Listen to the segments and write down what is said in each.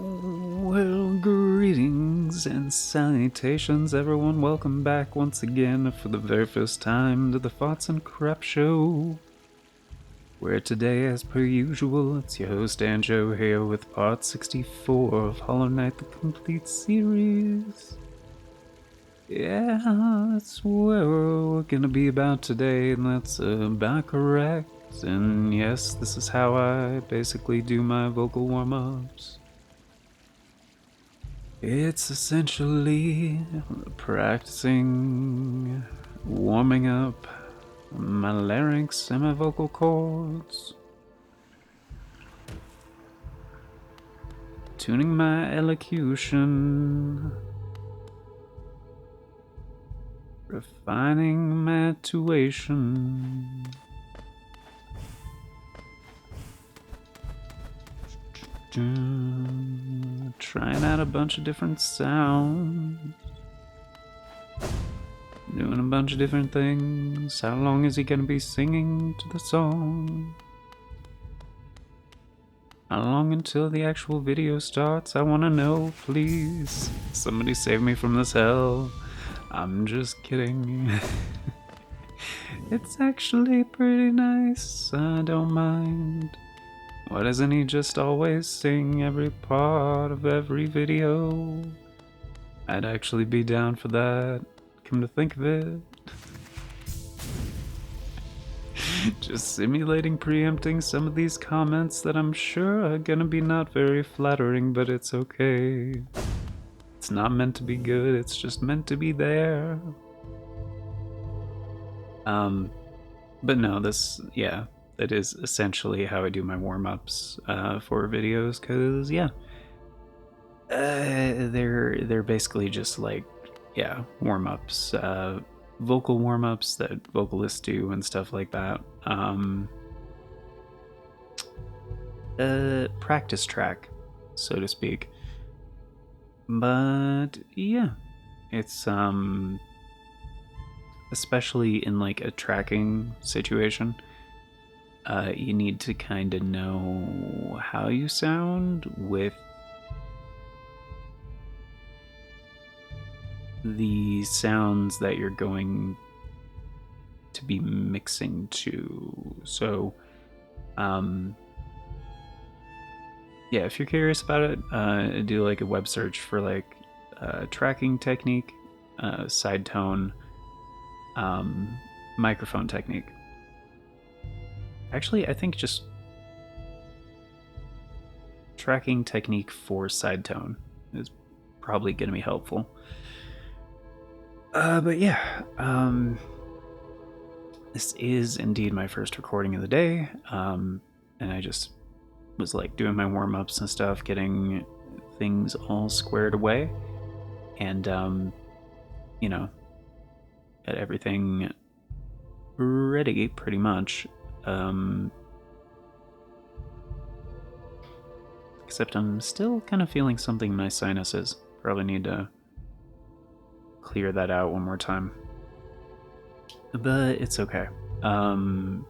Well, greetings and salutations, everyone. Welcome back once again for the very first time to the Thoughts and Crap Show. Where today, as per usual, it's your host Anjo here with part 64 of Hollow Knight the Complete Series. Yeah, that's where we're gonna be about today, and that's about correct. And yes, this is how I basically do my vocal warm-ups. It's essentially practicing warming up my larynx and my vocal cords, tuning my elocution, refining my tuation. Trying out a bunch of different sounds, doing a bunch of different things. How long is he gonna be singing to the song? How long until the actual video starts? I wanna know, please. Somebody save me from this hell. I'm just kidding. It's actually pretty nice, I don't mind. Why doesn't he just always sing every part of every video? I'd actually be down for that, come to think of it. Just simulating preempting some of these comments that I'm sure are gonna be not very flattering, but it's okay. It's not meant to be good, it's just meant to be there. But no, that is essentially how I do my warm-ups for videos, cause yeah, they're basically just like warm-ups, vocal warm-ups that vocalists do and stuff like that. Practice track, so to speak. But yeah, it's especially in like a tracking situation. You need to kind of know how you sound with the sounds that you're going to be mixing to. So, yeah, if you're curious about it, do like a web search for like tracking technique, side tone, microphone technique. Actually, I think just tracking technique for side tone is probably going to be helpful. But yeah, this is indeed my first recording of the day, and I just was like doing my warm-ups and stuff, getting things all squared away, and got everything ready pretty much. Except I'm still kind of feeling something in my sinuses. Probably need to clear that out one more time. But it's okay. Kind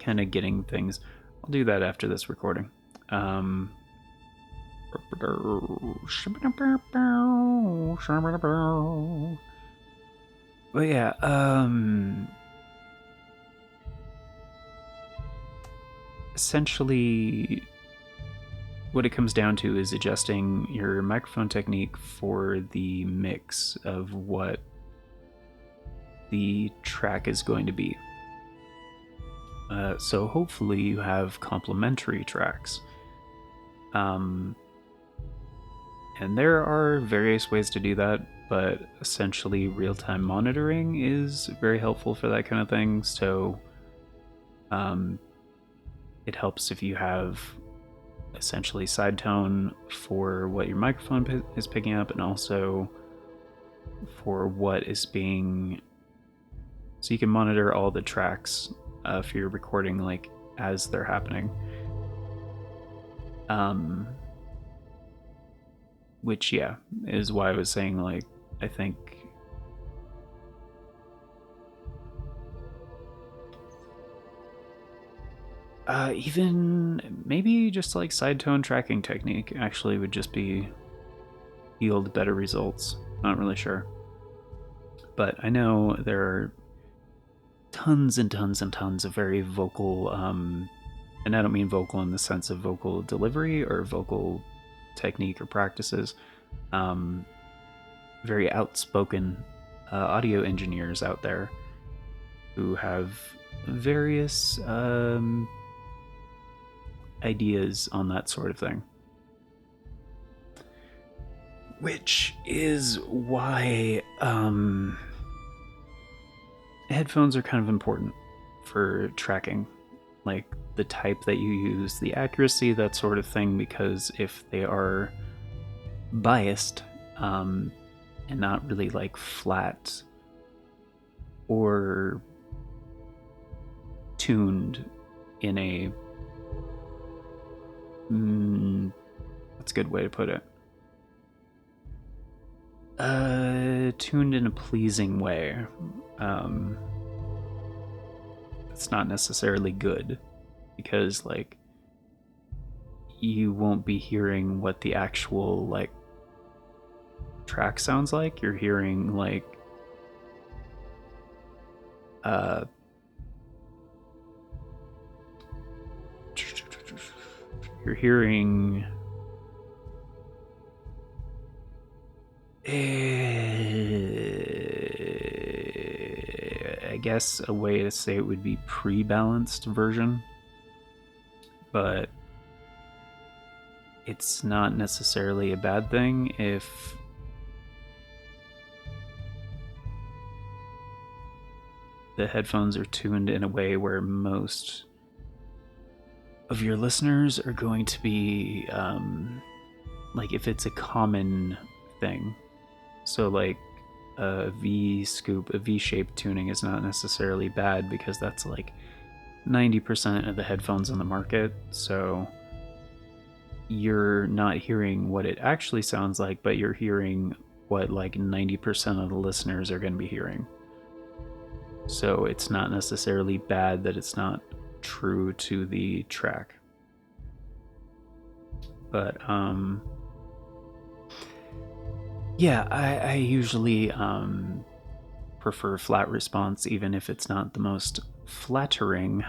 of getting things. I'll do that after this recording. But yeah, essentially what it comes down to is adjusting your microphone technique for the mix of what the track is going to be. So hopefully you have complementary tracks. And there are various ways to do that, but essentially real-time monitoring is very helpful for that kind of thing. So it helps if you have essentially side tone for what your microphone is picking up, and also for what is being, so you can monitor all the tracks if you're recording like as they're happening, which is why I was saying, like, I think Even maybe just like side tone tracking technique actually would just yield better results. Not really sure. But I know there are tons and tons and tons of very vocal, and I don't mean vocal in the sense of vocal delivery or vocal technique or practices, very outspoken audio engineers out there who have various ideas on that sort of thing. Which is why headphones are kind of important for tracking, like the type that you use, the accuracy, that sort of thing, because if they are biased and not really like flat or tuned in a that's a good way to put it, tuned in a pleasing way, it's not necessarily good, because like you won't be hearing what the actual like track sounds like. You're hearing like you're hearing I guess a way to say it would be pre-balanced version, but it's not necessarily a bad thing if the headphones are tuned in a way where most of your listeners are going to be like if it's a common thing. So like a V-shaped tuning is not necessarily bad, because that's like 90% of the headphones on the market. So you're not hearing what it actually sounds like, but you're hearing what like 90% of the listeners are going to be hearing. So it's not necessarily bad that it's not true to the track. But yeah, I usually prefer flat response, even if it's not the most flattering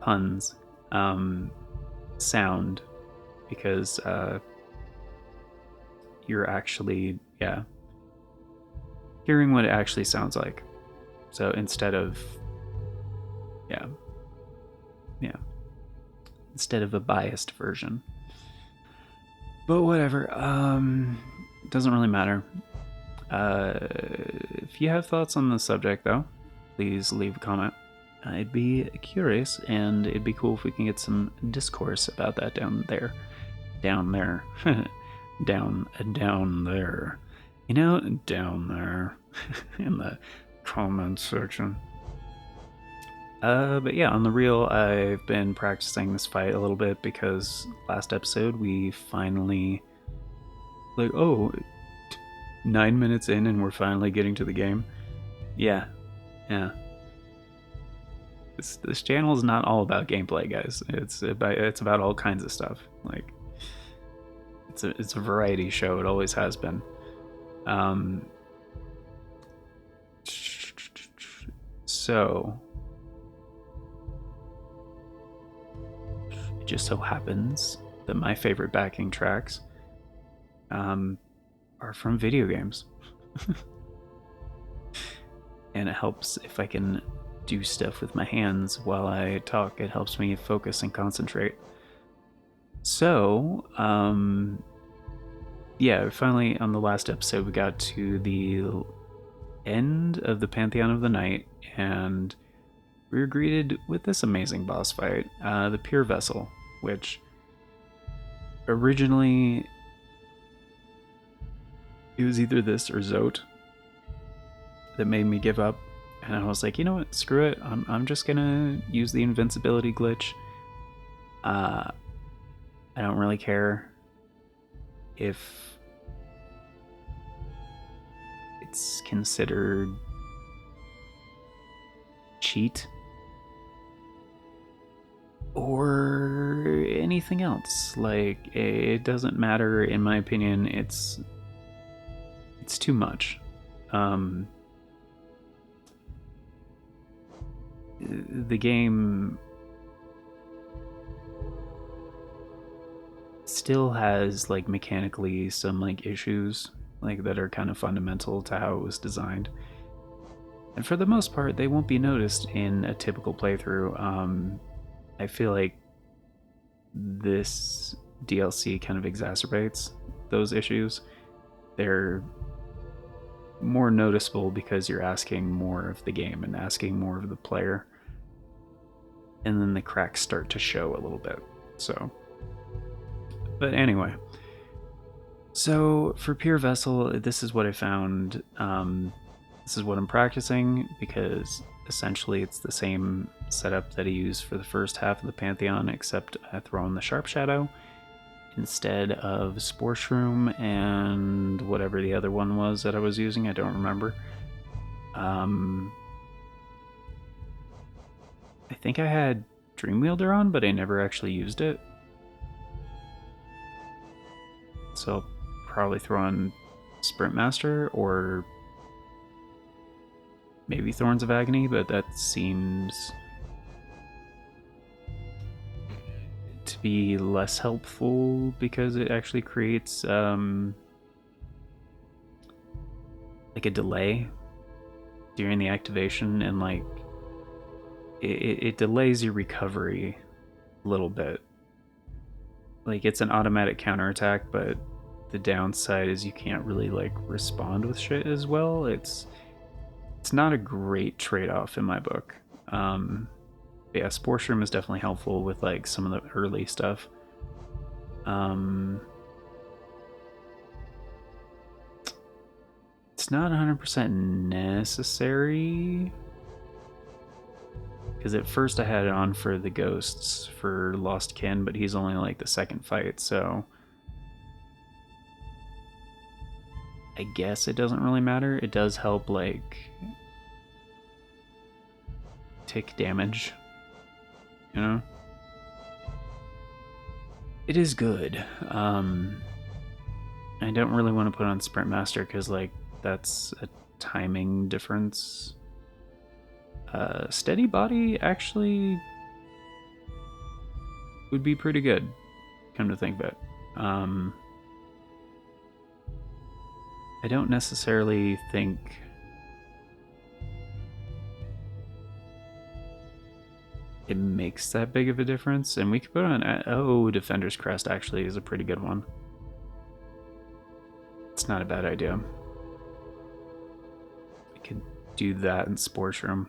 puns sound, because you're actually hearing what it actually sounds like. So instead of instead of a biased version. But whatever, it doesn't really matter. If you have thoughts on the subject, though, please leave a comment. I'd be curious, and it'd be cool if we can get some discourse about that down there. Down there. down there. You know, down there. In the comment section. But yeah, on the real, I've been practicing this fight a little bit, because last episode we finally, like, 9 minutes in and we're finally getting to the game. Yeah. This channel is not all about gameplay, guys. It's about all kinds of stuff. Like, it's a variety show. It always has been. So it just so happens that my favorite backing tracks are from video games. And it helps if I can do stuff with my hands while I talk. It helps me focus and concentrate. So, yeah, finally on the last episode we got to the end of the Pantheon of the Night, and we were greeted with this amazing boss fight, the Pure Vessel, which originally it was either this or Zote that made me give up, and I was like, you know what, screw it, I'm just gonna use the invincibility glitch. I don't really care if it's considered cheat. or anything else. Like, it doesn't matter, in my opinion. It's too much. The game still has like mechanically some like issues like that are kind of fundamental to how it was designed, and for the most part they won't be noticed in a typical playthrough. I feel like this DLC kind of exacerbates those issues. They're more noticeable because you're asking more of the game and asking more of the player, and then the cracks start to show a little bit. So, but anyway, so for Pure Vessel, this is what I found. This is what I'm practicing because essentially it's the same setup that I used for the first half of the Pantheon, except I throw in the Sharp Shadow instead of Spore Shroom and whatever the other one was that I was using. I don't remember. I think I had Dreamwielder on, but I never actually used it. So I'll probably throw on Sprint Master or maybe Thorns of Agony, but that seems to be less helpful because it actually creates like a delay during the activation, and like it delays your recovery a little bit. Like, it's an automatic counterattack, but the downside is you can't really like respond with shit as well. It's not a great trade-off in my book. Yeah, Spore Shroom is definitely helpful with like some of the early stuff. It's not 100% necessary, because at first I had it on for the ghosts for Lost Kin, but he's only like the second fight, so I guess it doesn't really matter. It does help like tick damage, you know? It is good. I don't really want to put on Sprint Master because like that's a timing difference. Steady Body actually would be pretty good, come to think of it. I don't necessarily think it makes that big of a difference, and we could put on Defender's Crest actually is a pretty good one. It's not a bad idea. I could do that in Spore Shroom.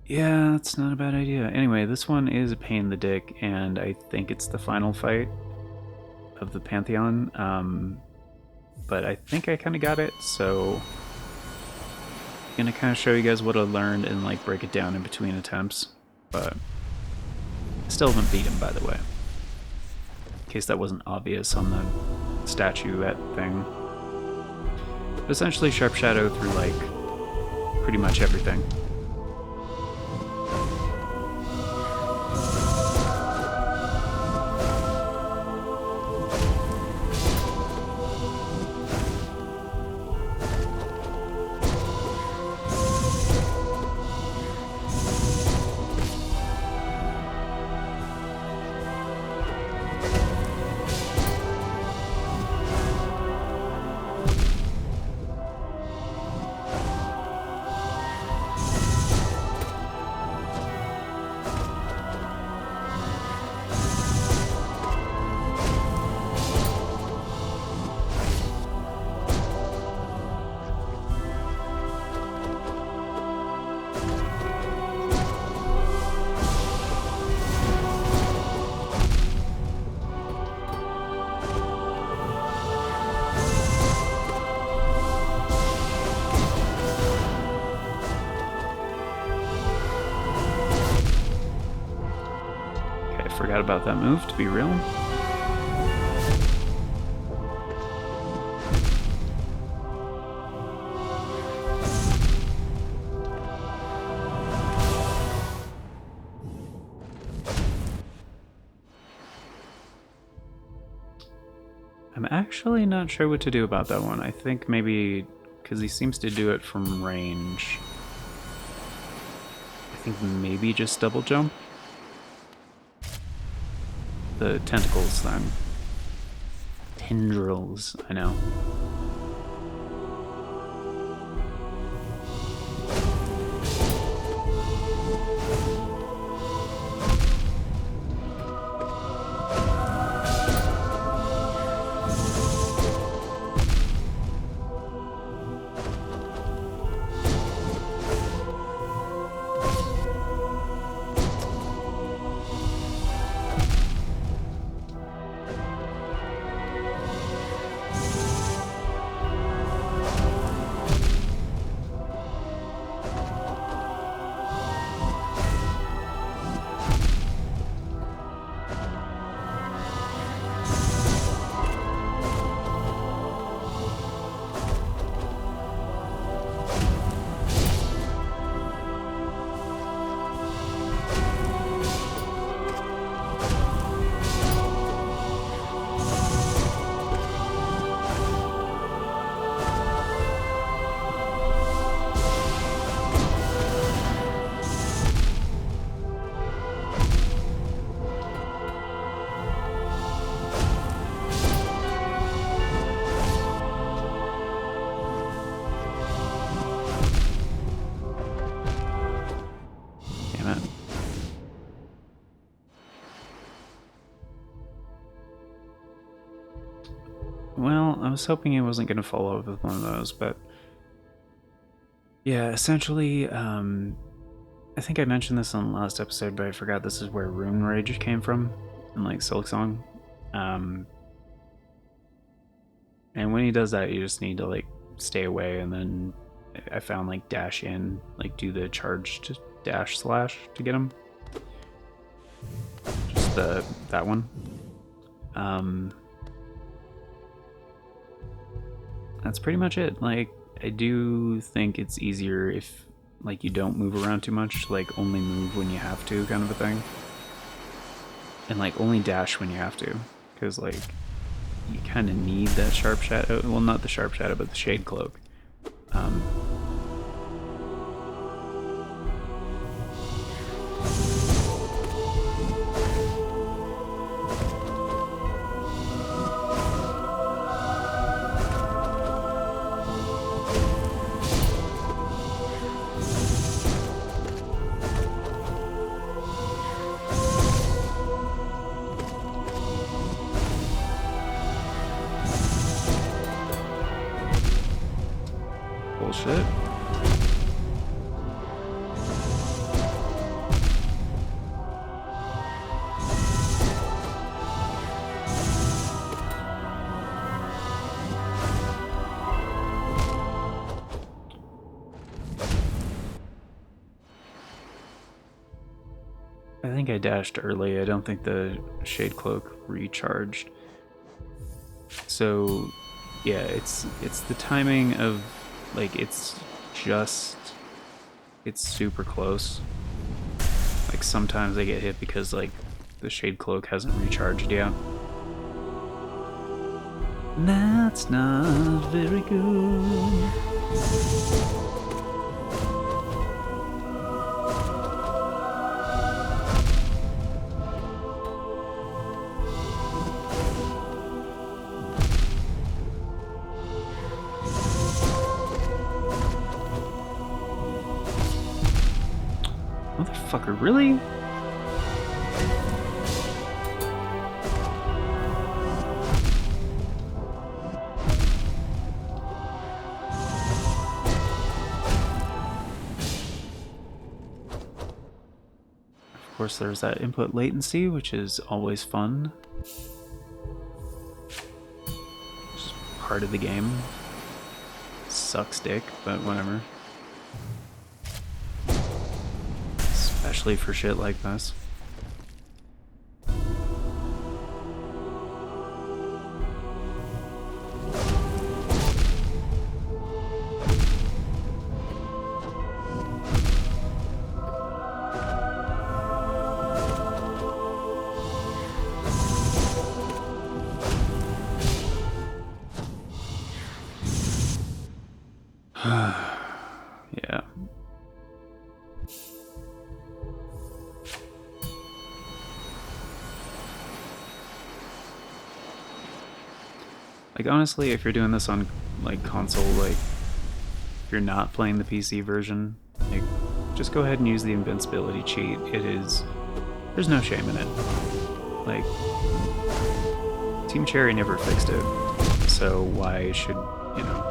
Yeah, it's not a bad idea. Anyway, this one is a pain in the dick, and I think it's the final fight of the Pantheon. But I think I kind of got it, so I'm gonna kind of show you guys what I learned and like break it down in between attempts. But I still haven't beat him, by the way, in case that wasn't obvious on the statuette thing. But essentially, Sharp Shadow through like pretty much everything. Forgot about that move, to be real. actually not sure what to do about that one. I think maybe because he seems to do it from range. I think maybe just double jump. The tentacles then. Tendrils, I know. Well, I was hoping he wasn't going to follow up with one of those, but yeah, essentially, I think I mentioned this on the last episode, but I forgot this is where Rune Rage came from in like Silksong. And when he does that, you just need to like stay away, and then I found like dash in, like do the charged dash slash to get him. Just that one. That's pretty much it. Like, I do think it's easier if like you don't move around too much, like only move when you have to, kind of a thing, and like only dash when you have to, because like you kind of need that sharp shadow. Well, not the sharp shadow, but the shade cloak. Bullshit. I think I dashed early. I don't think the shade cloak recharged. So yeah, it's the timing of like it's super close. Like sometimes I get hit because like the shade cloak hasn't recharged yet. That's not very good. Motherfucker, really? Of course, there's that input latency, which is always fun. Just part of the game. Sucks dick, but whatever. Especially for shit like this. Yeah. Like, honestly, if you're doing this on, like, console, like, if you're not playing the PC version, like, just go ahead and use the invincibility cheat. It is... there's no shame in it. Like, Team Cherry never fixed it, so why should, you know...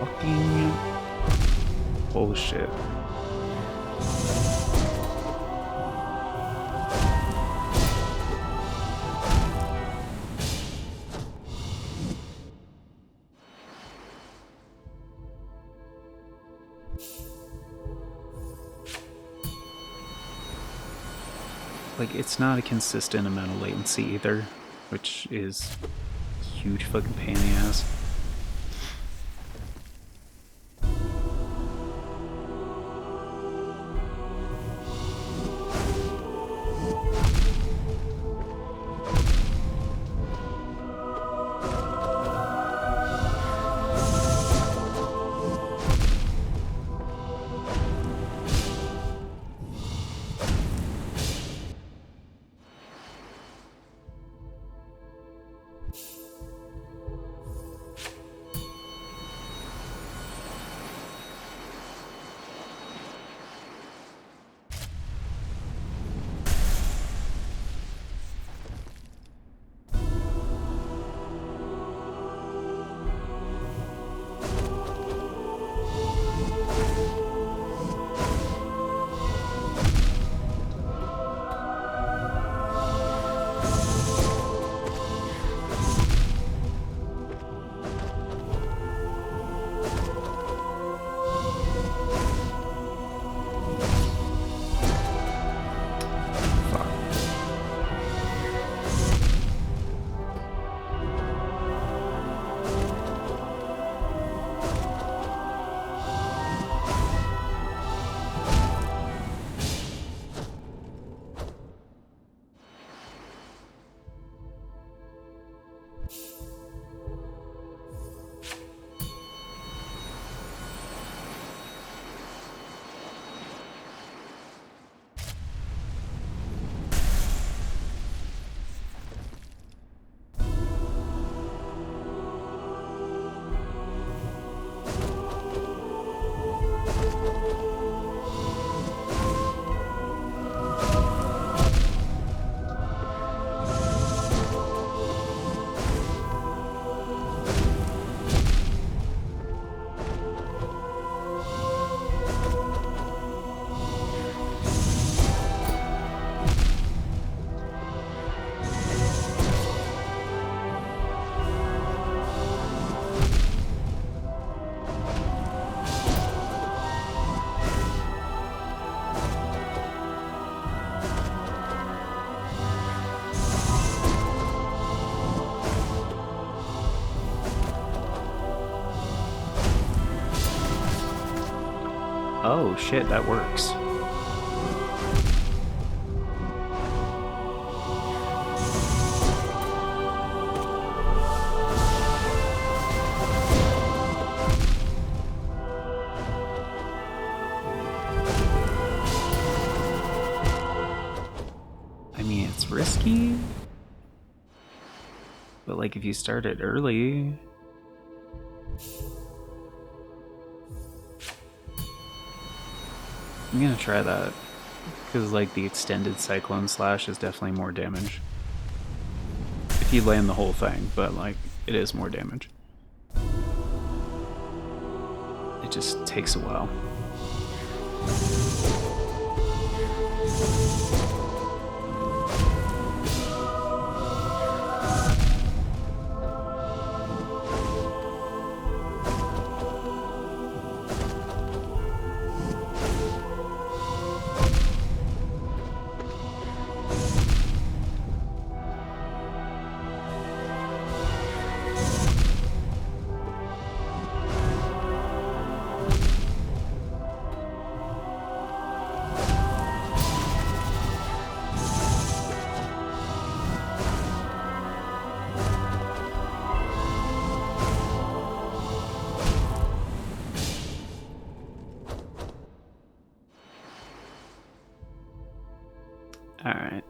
Fucking bullshit. Like, it's not a consistent amount of latency either, which is a huge fucking pain in the ass. Oh shit, that works. I mean, it's risky, but like if you start it early... I'm gonna try that, because like the extended Cyclone Slash is definitely more damage. If you land the whole thing, but like, it is more damage. It just takes a while. Alright.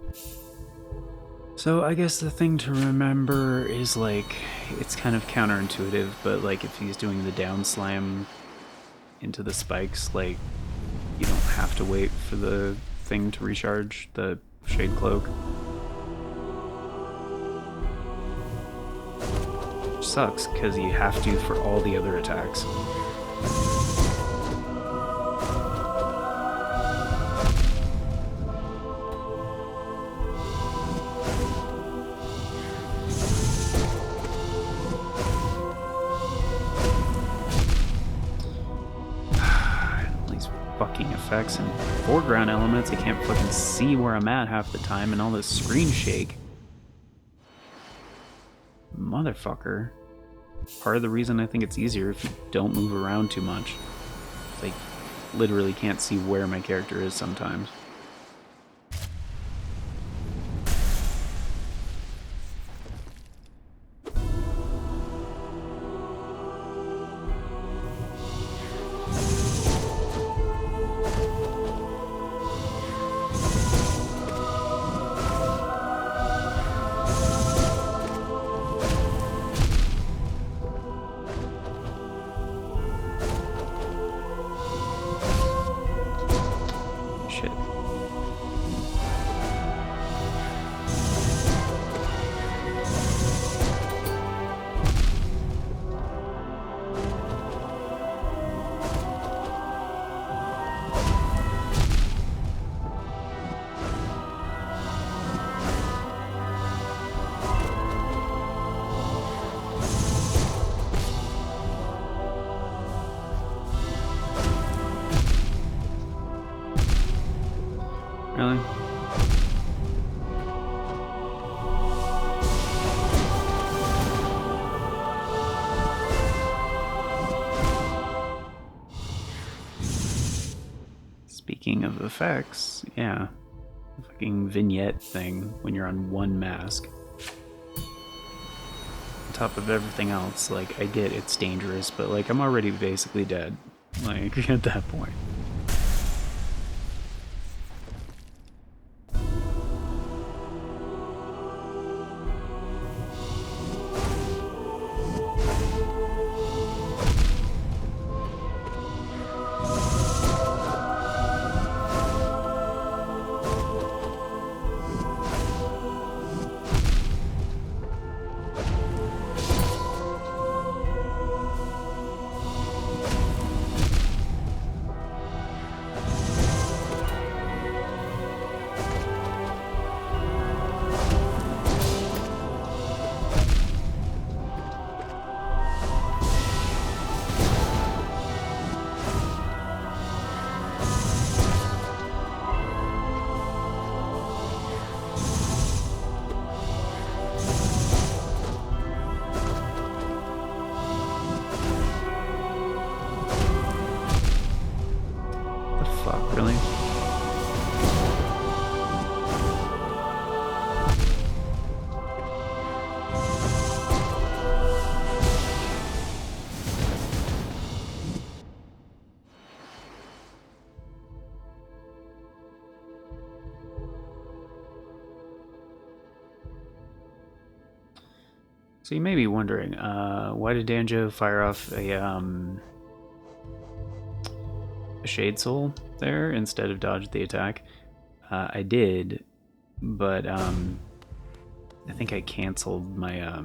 So I guess the thing to remember is, like, it's kind of counterintuitive, but, like, if he's doing the down slam into the spikes, like, you don't have to wait for the thing to recharge, the Shade Cloak. Which sucks, because you have to for all the other attacks. Fucking effects and foreground elements. I can't fucking see where I'm at half the time, and all this screen shake. Motherfucker. Part of the reason I think it's easier if you don't move around too much. I literally can't see where my character is sometimes. Really? Speaking of effects, yeah. The fucking vignette thing when you're on one mask. On top of everything else, like, I get it's dangerous, but, like, I'm already basically dead. Like, at that point. Really? So you may be wondering, why did Danjo fire off a Shade Soul there instead of dodge the attack? I did, but I think I canceled my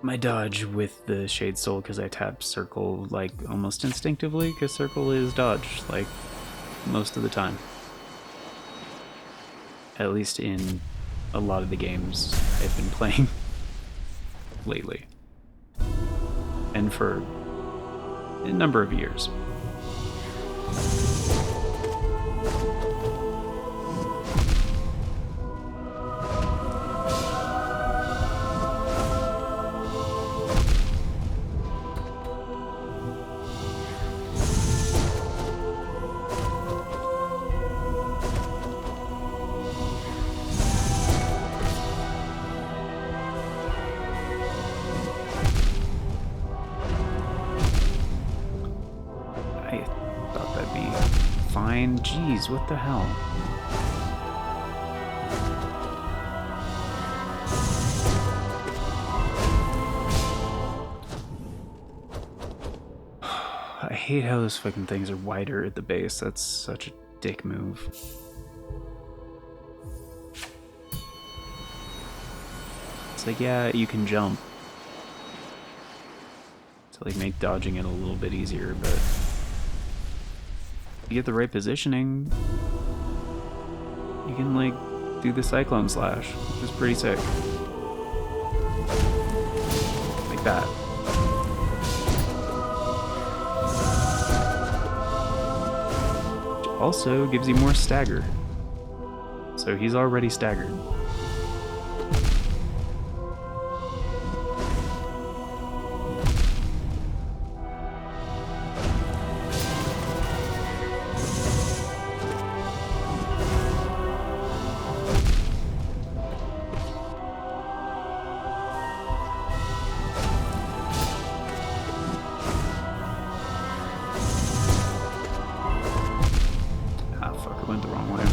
my dodge with the Shade Soul because I tapped circle like almost instinctively, because circle is dodge like most of the time, at least in a lot of the games I've been playing lately, and for a number of years. Jeez, what the hell? I hate how those fucking things are wider at the base. That's such a dick move. It's like, yeah, you can jump to like make dodging it a little bit easier, but you get the right positioning, you can like do the Cyclone Slash, which is pretty sick. Like that. Which also gives you more stagger. So he's already staggered. Went the wrong way.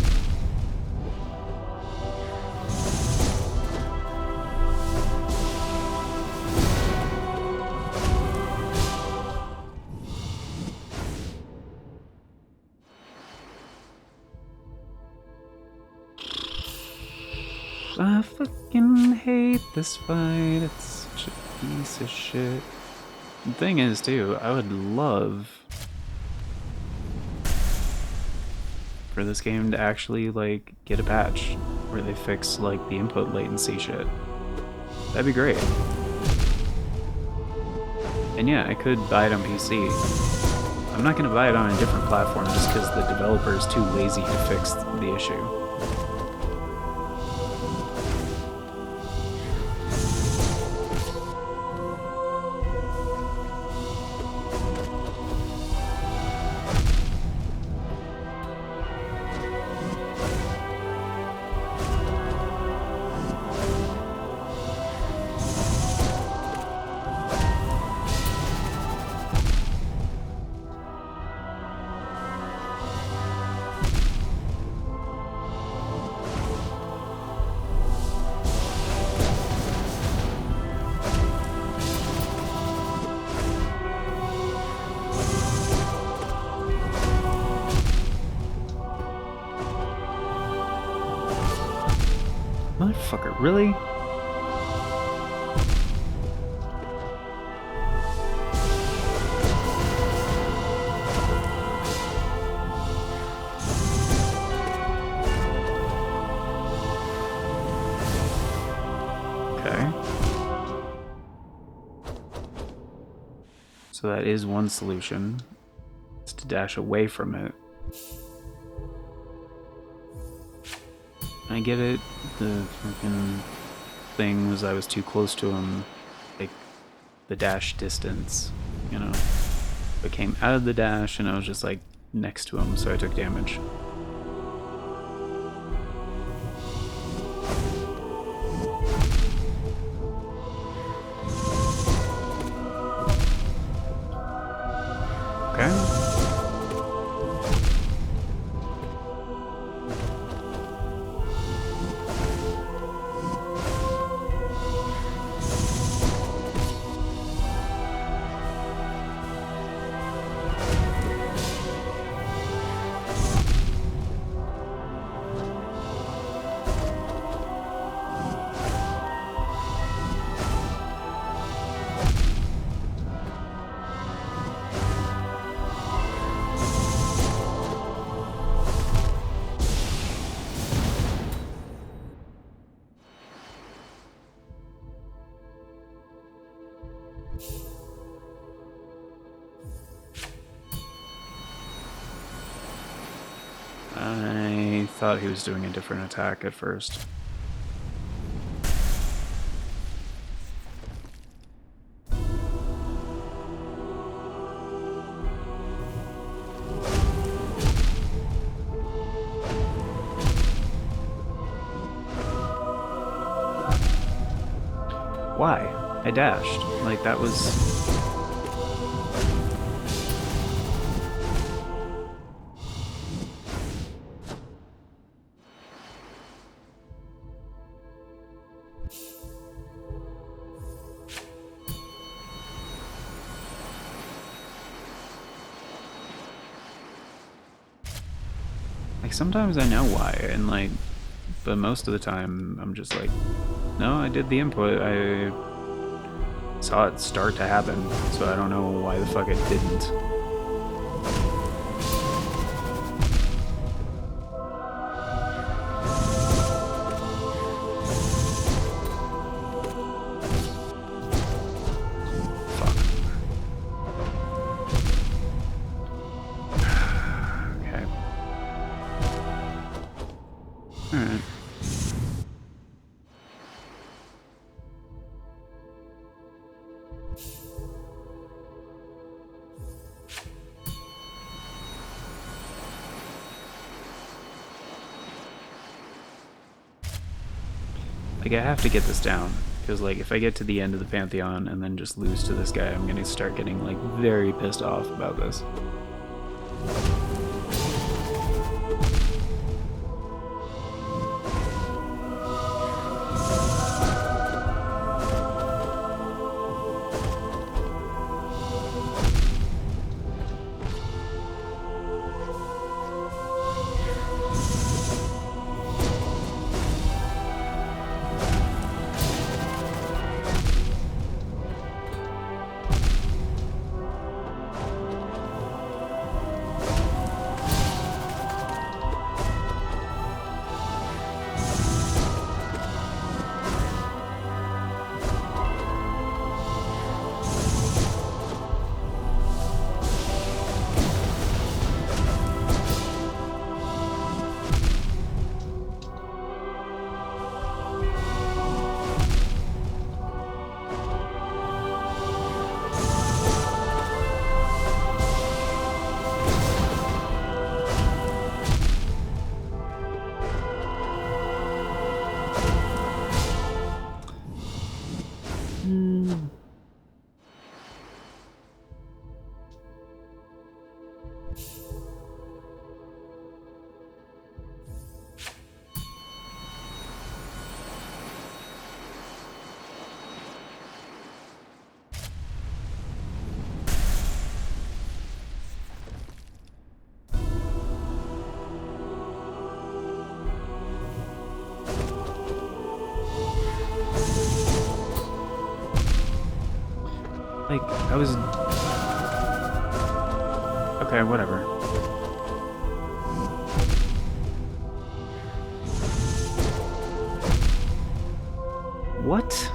I fucking hate this fight. It's such a piece of shit. The thing is, too, I would love for this game to actually like get a patch where they fix like the input latency shit. That'd be great. And yeah, I could buy it on PC. I'm not gonna buy it on a different platform just because the developer is too lazy to fix the issue. Motherfucker, really? Okay. So that is one solution. It's to dash away from it. I get it. The freaking thing was I was too close to him, like the dash distance, you know. I came out of the dash and I was just like next to him, so I took damage. Okay. I thought he was doing a different attack at first. Why? I dashed. Like, that was... Like, sometimes I know why, and like, but most of the time I'm just like, no, I did the input, I saw it start to happen, so I don't know why the fuck it didn't. Alright. Like, I have to get this down, because like, if I get to the end of the Pantheon and then just lose to this guy, I'm gonna start getting like very pissed off about this. Like, I was... Okay, whatever. What?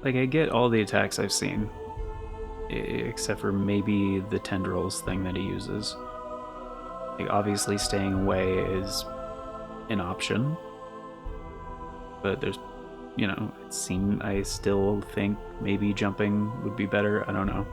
Like, I get all the attacks I've seen, except for maybe the tendrils thing that he uses. Like, obviously staying away is an option, but there's, you know, I still think maybe jumping would be better. I don't know.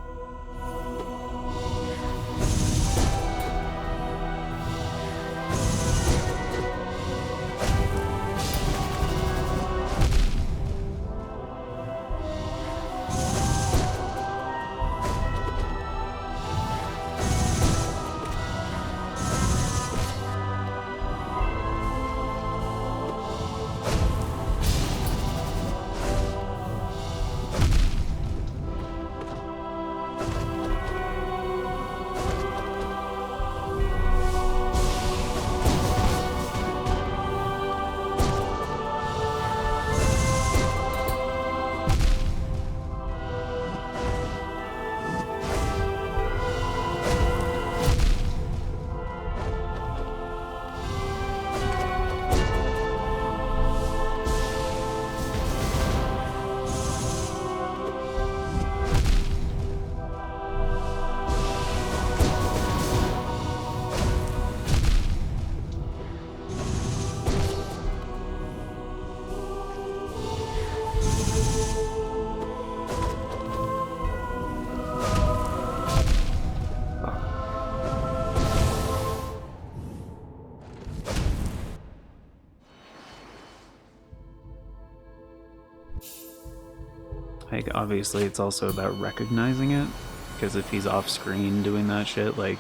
obviously it's also about recognizing it, because if he's off screen doing that shit, like,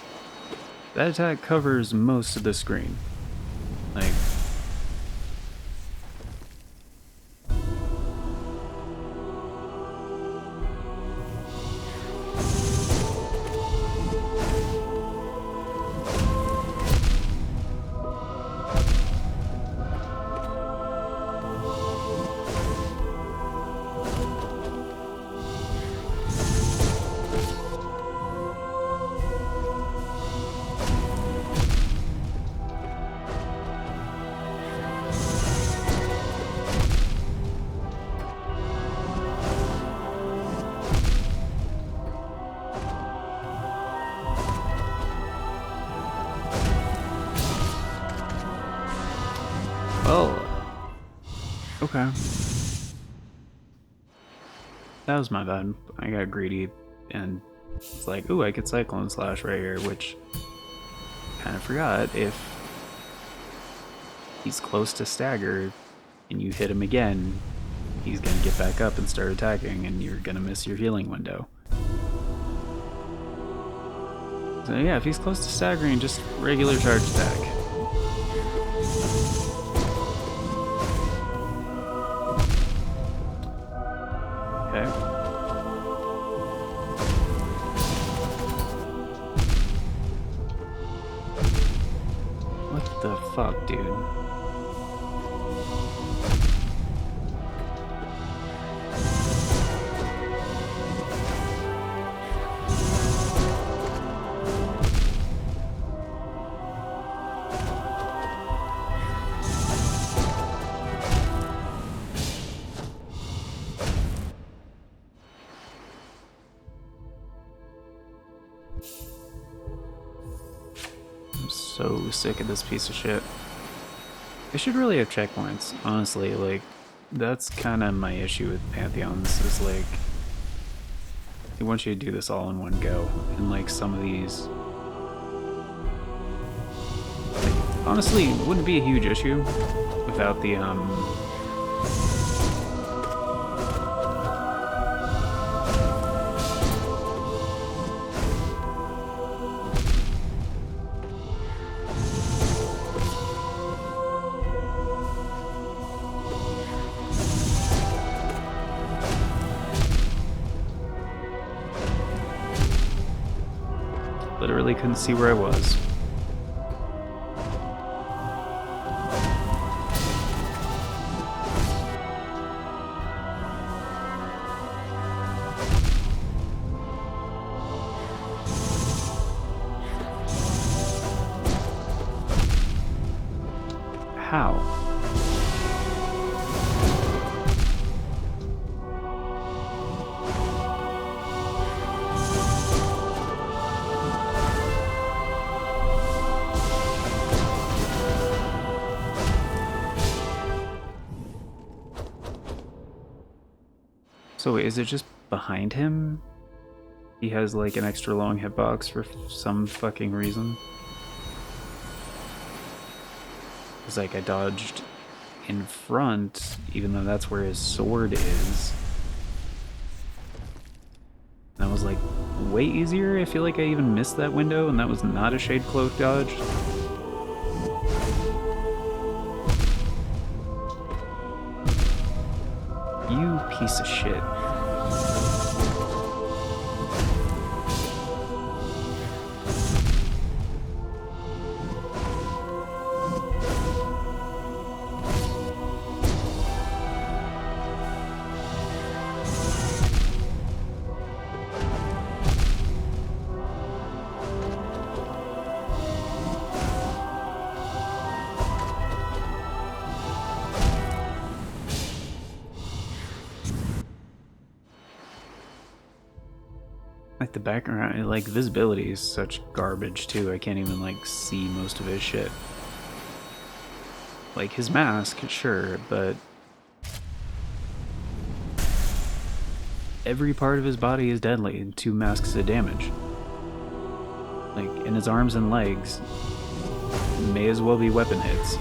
that attack covers most of the screen. Like, well, okay. That was my bad. I got greedy and it's like, ooh, I could Cyclone Slash right here, which kind of forgot if he's close to stagger and you hit him again, he's gonna get back up and start attacking and you're gonna miss your healing window. So yeah, if he's close to staggering, just regular charge attack. Okay. What the fuck, dude? So sick of this piece of shit. They should really have checkpoints, honestly. Like, that's kind of my issue with Pantheons, is like, they want you to do this all in one go, and like some of these, like, honestly, it wouldn't be a huge issue without the literally couldn't see where I was. How? So wait, is it just behind him? He has like an extra long hitbox for some fucking reason. It's like I dodged in front, even though that's where his sword is. That was like way easier. I feel like I even missed that window, and that was not a Shade Cloak dodge. You piece of shit. Like the background, like visibility is such garbage too. I can't even like see most of his shit. Like his mask, sure, but every part of his body is deadly and 2 masks of damage. Like in his arms and legs, may as well be weapon hits.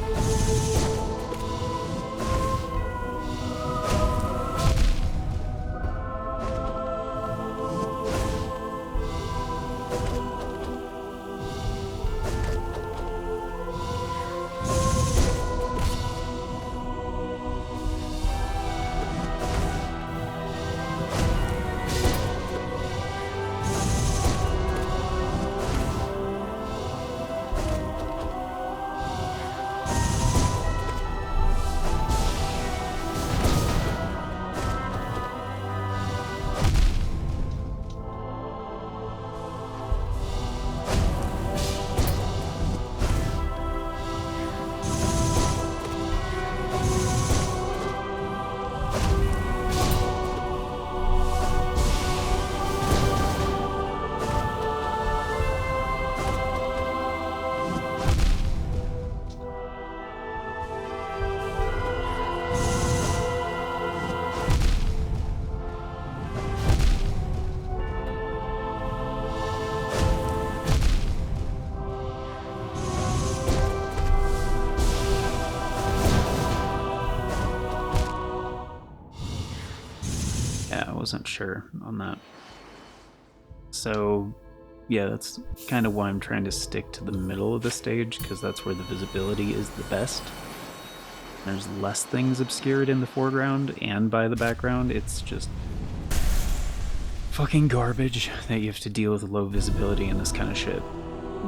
wasn't sure on that. So yeah, that's kind of why I'm trying to stick to the middle of the stage, because that's where the visibility is the best. There's less things obscured in the foreground and by the background. It's just fucking garbage that you have to deal with low visibility and this kind of shit.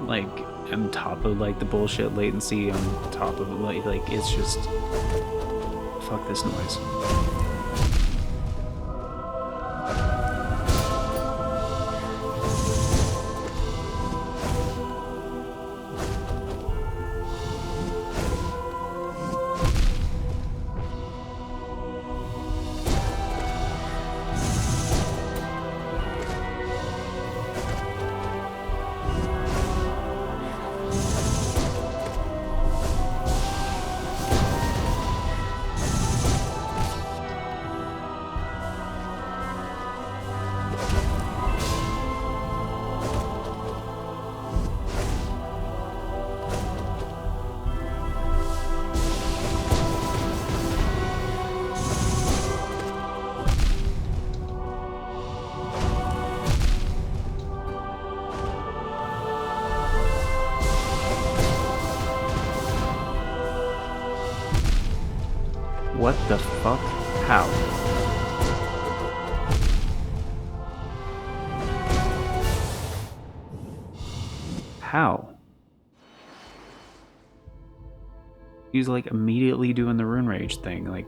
Like, on top of like the bullshit latency, on top of like it's just fuck this noise. What the fuck? How? How? He's like immediately doing the rune rage thing, like.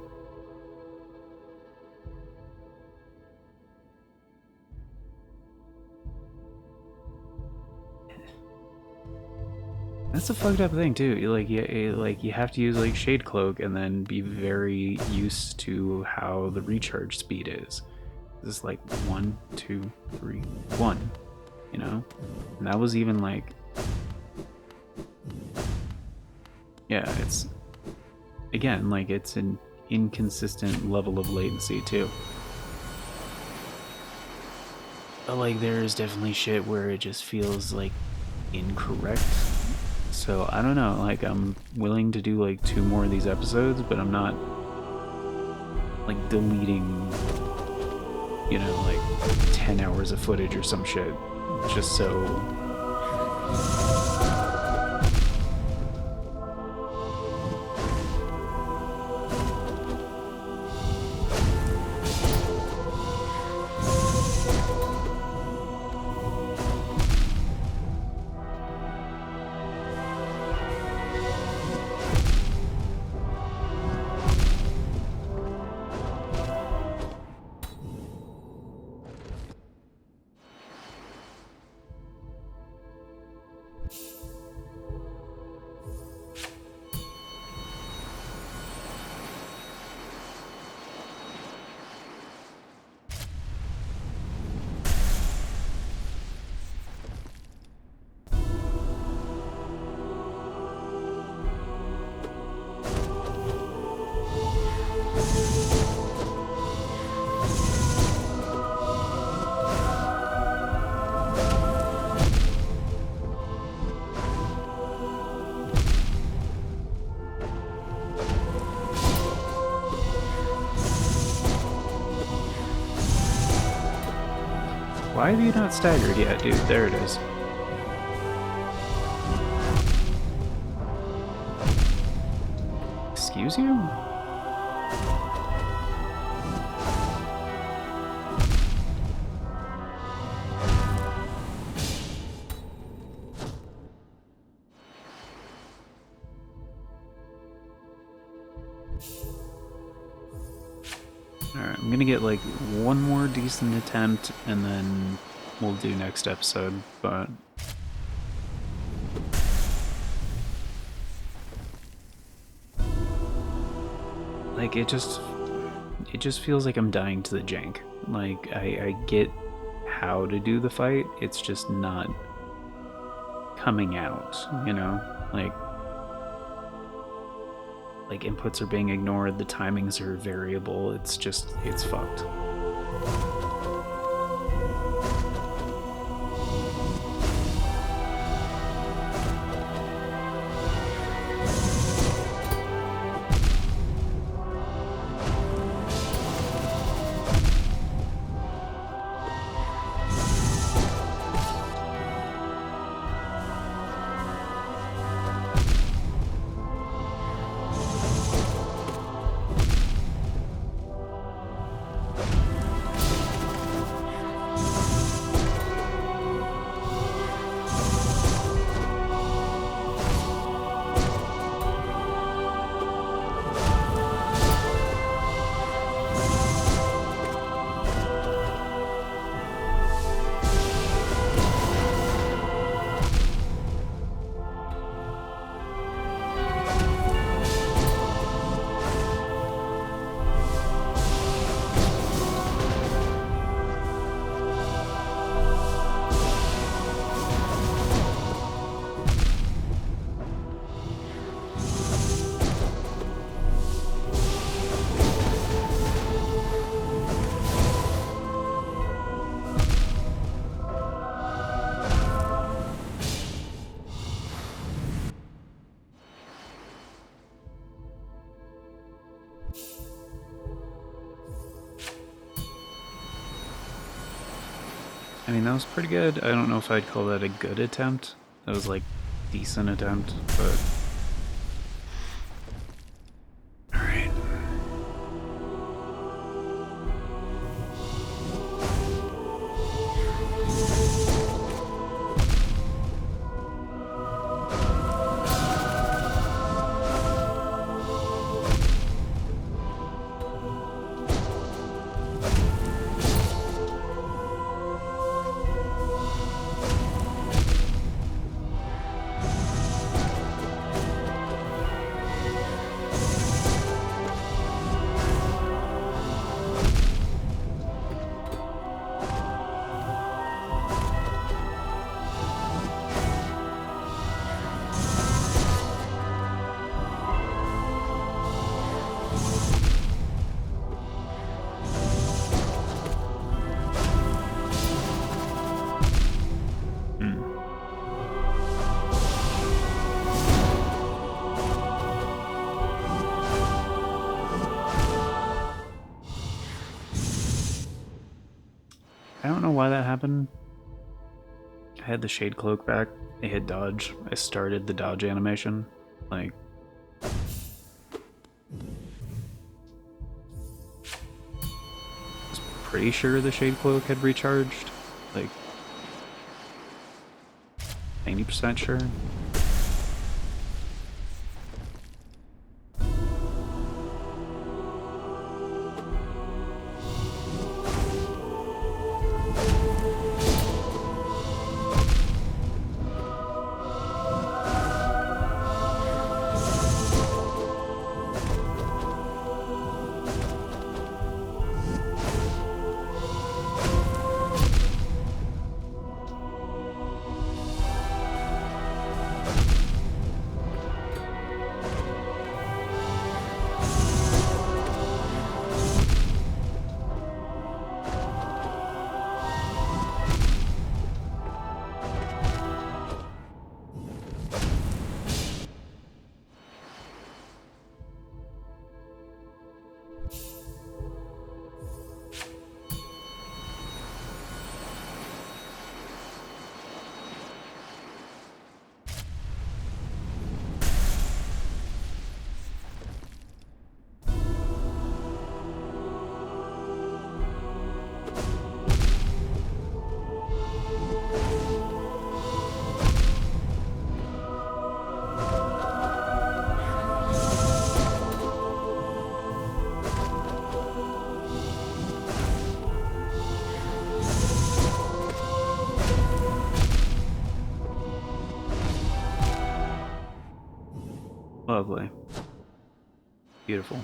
That's a fucked up thing too. You have to use like Shade Cloak and then be very used to how the recharge speed is. This is like 1, 2, 3, 1, you know? And that was even like, yeah, it's, again, like it's an inconsistent level of latency too. But like there is definitely shit where it just feels like incorrect. So I don't know, like I'm willing to do like 2 more of these episodes, but I'm not like deleting, you know, like 10 hours of footage or some shit, just so. Why have you not staggered yet, dude? There it is. Excuse you? Alright, I'm gonna get like 1 more decent attempt and then we'll do next episode, but like it just feels like I'm dying to the jank. Like I get how to do the fight, it's just not coming out, you know? Like inputs are being ignored, the timings are variable, it's fucked. I mean, that was pretty good. I don't know if I'd call that a good attempt. That was like decent attempt, but all right. I don't know why that happened. I had the shade cloak back. I hit dodge. I started the dodge animation. Like, I was pretty sure the shade cloak had recharged. Like, 90% sure. Lovely. Beautiful.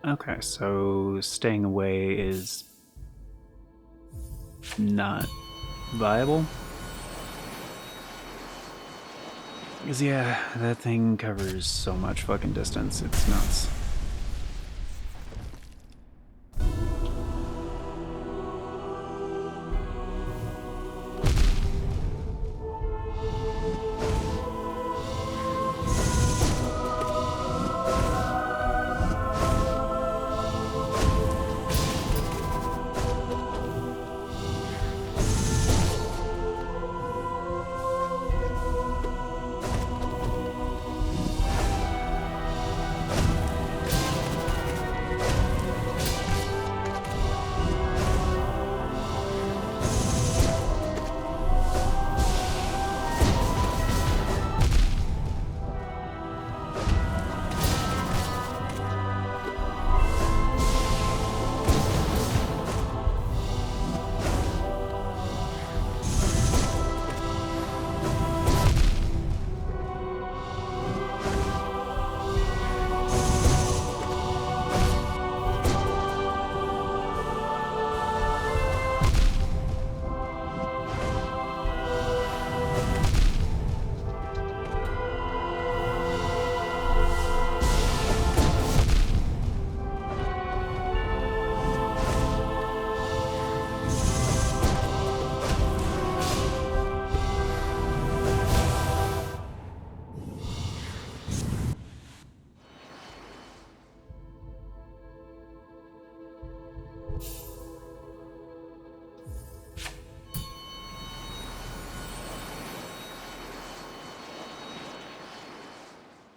Okay, so staying away is not viable? Because, yeah, that thing covers so much fucking distance, it's nuts.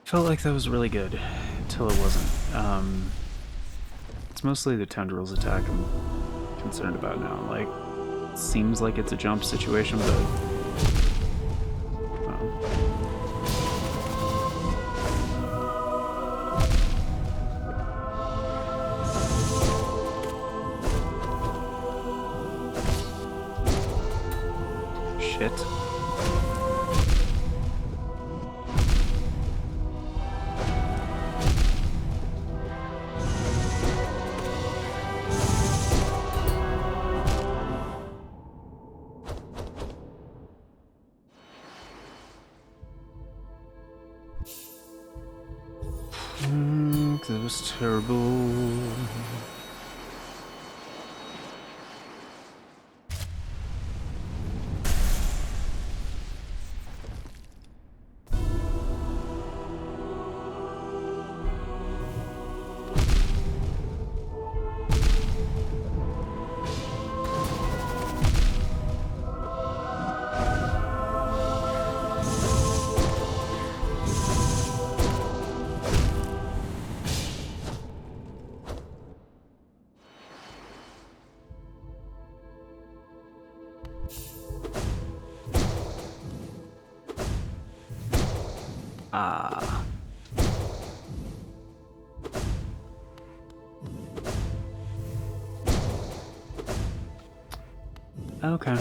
Felt like that was really good, until it wasn't. It's mostly the tendrils attack I'm concerned about now. Like, it seems like it's a jump situation, but... Shit. That was terrible. Ah. Okay.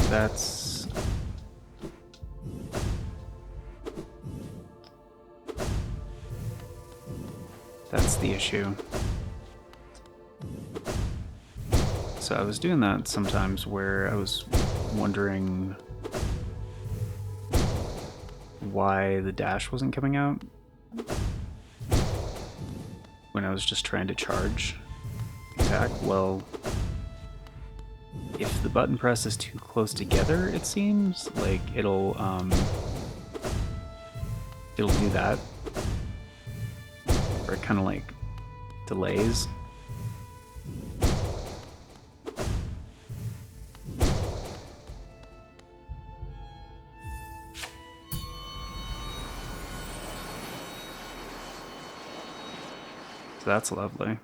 That's the issue. So I was doing that sometimes where I was wondering why the dash wasn't coming out when I was just trying to charge attack. Well, if the button press is too close together, it seems like it'll do that, or it kind of like delays. So that's lovely.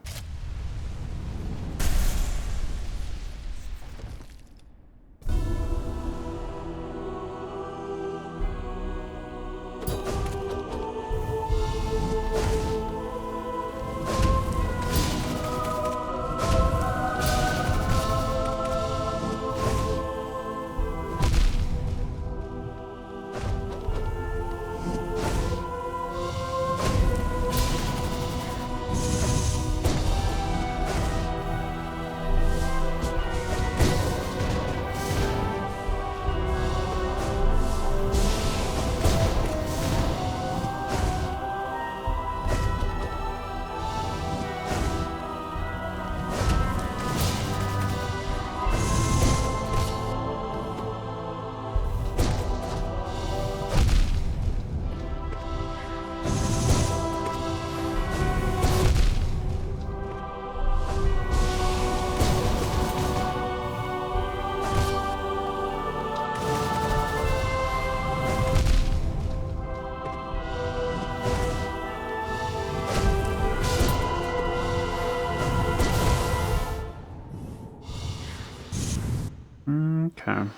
Okay.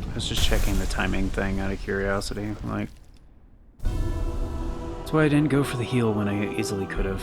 I was just checking the timing thing out of curiosity. Like, that's why I didn't go for the heal when I easily could have.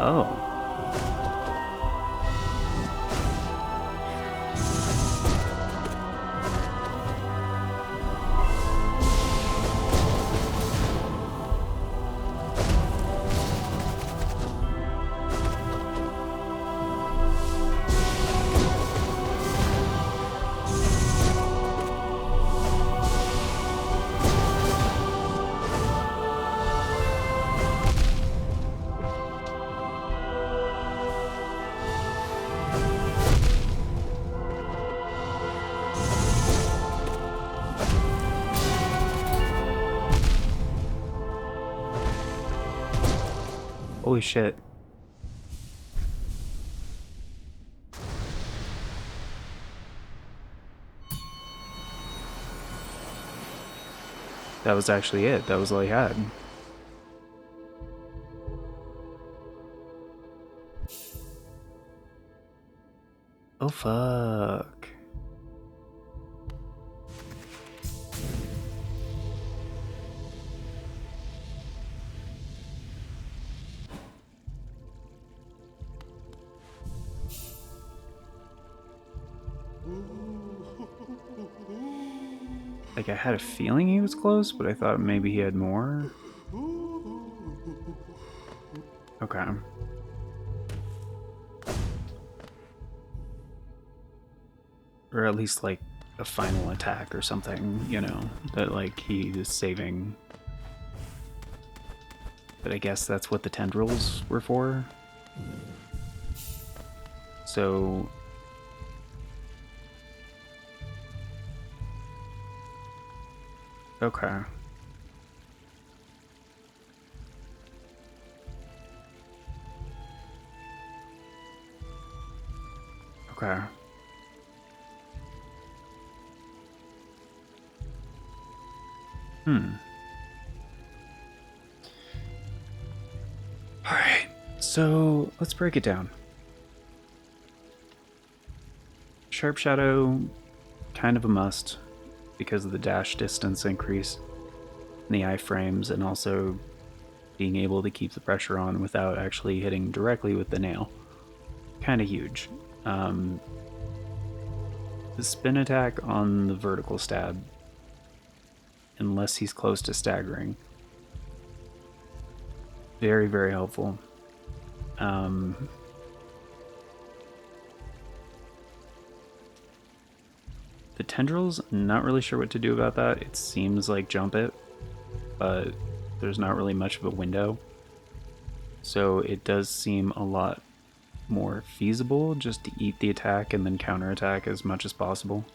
Oh. Holy shit. That was actually it. That was all he had. Oh, fuck. Like, I had a feeling he was close, but I thought maybe he had more. Okay. Or at least, like, a final attack or something, you know, that, like, he is saving. But I guess that's what the tendrils were for. So... Okay. Okay. Alright, so let's break it down. Sharp Shadow, kind of a must because of the dash distance increase in the iframes and also being able to keep the pressure on without actually hitting directly with the nail. Kind of huge. The spin attack on the vertical stab, unless he's close to staggering, very, very helpful. The tendrils, not really sure what to do about that. It seems like jump it, but there's not really much of a window. So it does seem a lot more feasible just to eat the attack and then counterattack as much as possible.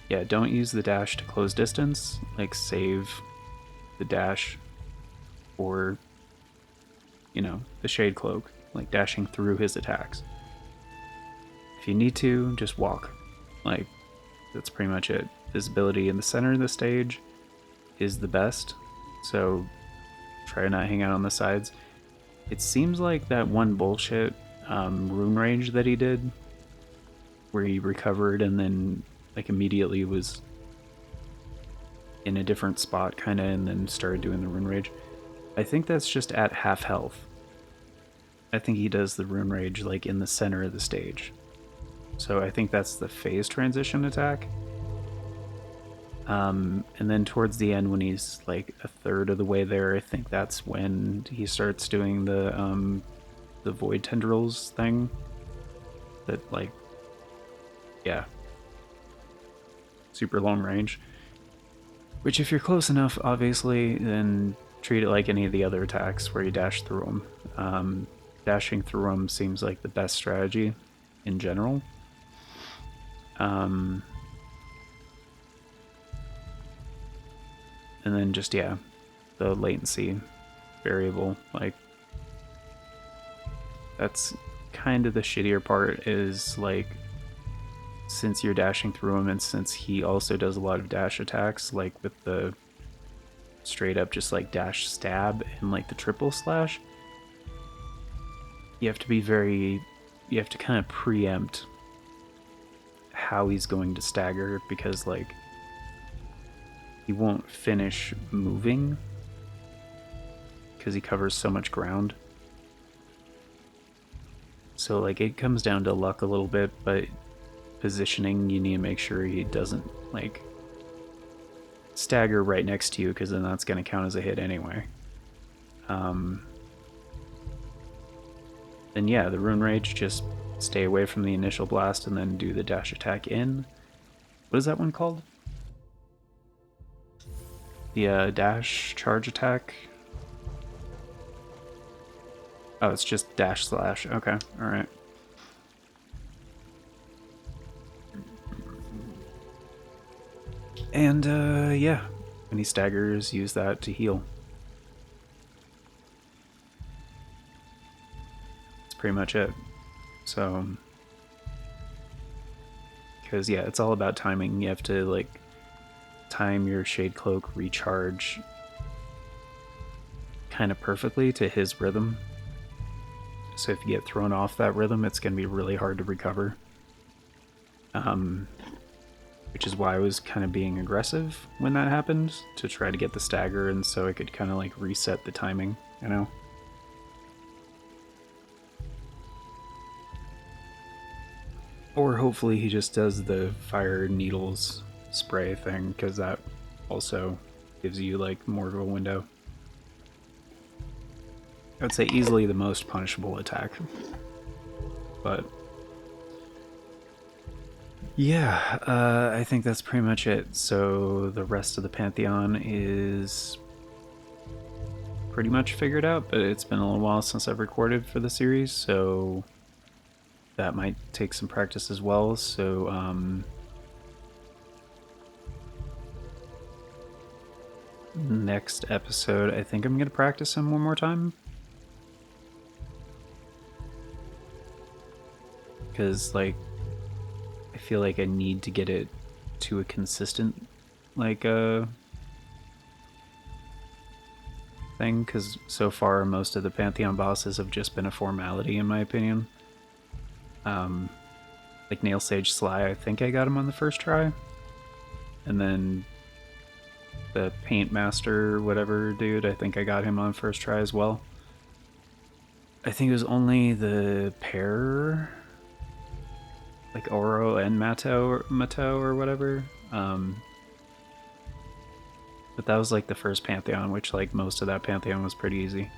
Yeah, don't use the dash to close distance. Like, save the dash for, you know, the Shade Cloak, like dashing through his attacks. If you need to, just walk. Like, that's pretty much it. Visibility in the center of the stage is the best, so try to not hang out on the sides. It seems like that one bullshit rune range that he did, where he recovered and then like immediately was in a different spot kind of and then started doing the rune rage. I think that's just at half health. I think he does the rune rage like in the center of the stage. So I think that's the phase transition attack. And then towards the end, when he's like a third of the way there, I think that's when he starts doing the void tendrils thing. That like, yeah, super long range. Which, if you're close enough, obviously, then treat it like any of the other attacks where you dash through them. Dashing through them seems like the best strategy in general. And then just, yeah, the latency variable, like, that's kind of the shittier part, is like, since you're dashing through him and since he also does a lot of dash attacks, like with the straight up just like dash stab and like the triple slash, you have to kind of preempt how he's going to stagger, because like he won't finish moving because he covers so much ground. So like it comes down to luck a little bit, but positioning, you need to make sure he doesn't like stagger right next to you, because then that's going to count as a hit anyway. Then yeah, the Rune Rage, just stay away from the initial blast and then do the dash attack in. What is that one called? The dash charge attack? Oh, it's just dash slash. Okay, alright. And yeah, when he staggers, use that to heal. That's pretty much it. So, because yeah, it's all about timing. You have to like time your Shade Cloak recharge kind of perfectly to his rhythm. So if you get thrown off that rhythm, it's going to be really hard to recover. Which is why I was kind of being aggressive when that happened, to try to get the stagger, and so I could kind of like reset the timing, you know? Or hopefully he just does the fire needles spray thing, because that also gives you like more of a window. I would say easily the most punishable attack. But yeah, I think that's pretty much it. So the rest of the Pantheon is pretty much figured out, but it's been a little while since I've recorded for the series, so that might take some practice as well. So next episode, I think I'm going to practice him one more time. Because, like, I feel like I need to get it to a consistent, like, thing, because so far most of the Pantheon bosses have just been a formality, in my opinion. Like Nail Sage Sly, I think I got him on the first try. And then the Paint Master, whatever dude, I think I got him on first try as well. I think it was only the pair, like Oro and Mato or whatever. But that was like the first Pantheon, which like most of that Pantheon was pretty easy.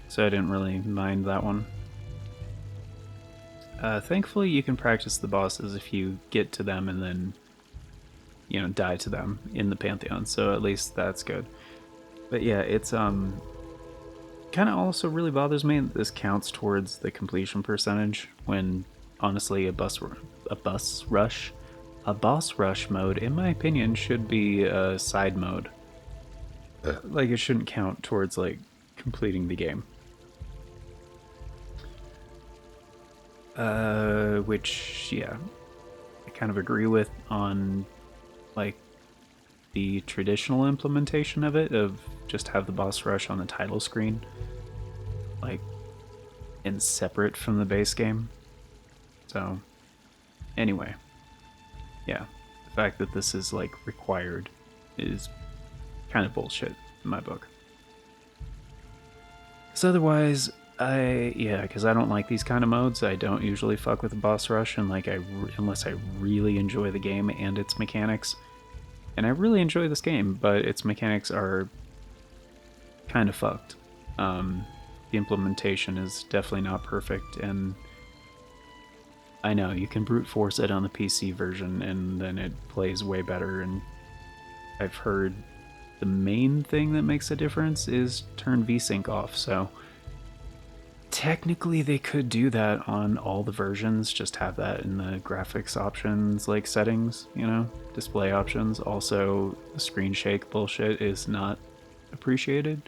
So I didn't really mind that one. Thankfully, you can practice the bosses if you get to them and then, you know, die to them in the Pantheon. So at least that's good. But yeah, it's kind of also really bothers me that this counts towards the completion percentage, when honestly a boss rush mode, in my opinion, should be a side mode. Like, it shouldn't count towards like completing the game. Which, yeah, I kind of agree with on like the traditional implementation of it, of just have the boss rush on the title screen, like, and separate from the base game. So anyway, yeah, the fact that this is like required is kind of bullshit in my book. So otherwise, because I don't like these kind of modes, I don't usually fuck with the boss rush, and like unless I really enjoy the game and its mechanics. And I really enjoy this game, but its mechanics are kind of fucked. The implementation is definitely not perfect, and I know you can brute force it on the PC version, and then it plays way better. And I've heard the main thing that makes a difference is turn VSync off. So technically, they could do that on all the versions. Just have that in the graphics options, like settings, display options. Also, the screen shake bullshit is not appreciated.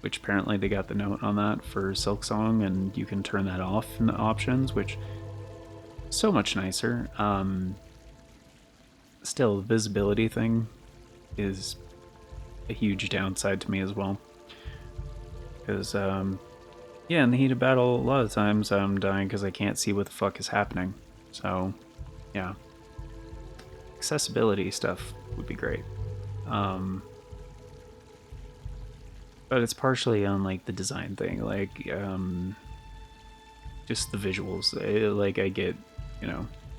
Which apparently they got the note on that for Silksong, and you can turn that off in the options, which is so much nicer. Still, the visibility thing is a huge downside to me as well. Because, yeah, in the heat of battle, a lot of times I'm dying because I can't see what the fuck is happening. So, yeah. Accessibility stuff would be great. But it's partially on like the design thing, like just the visuals. I get,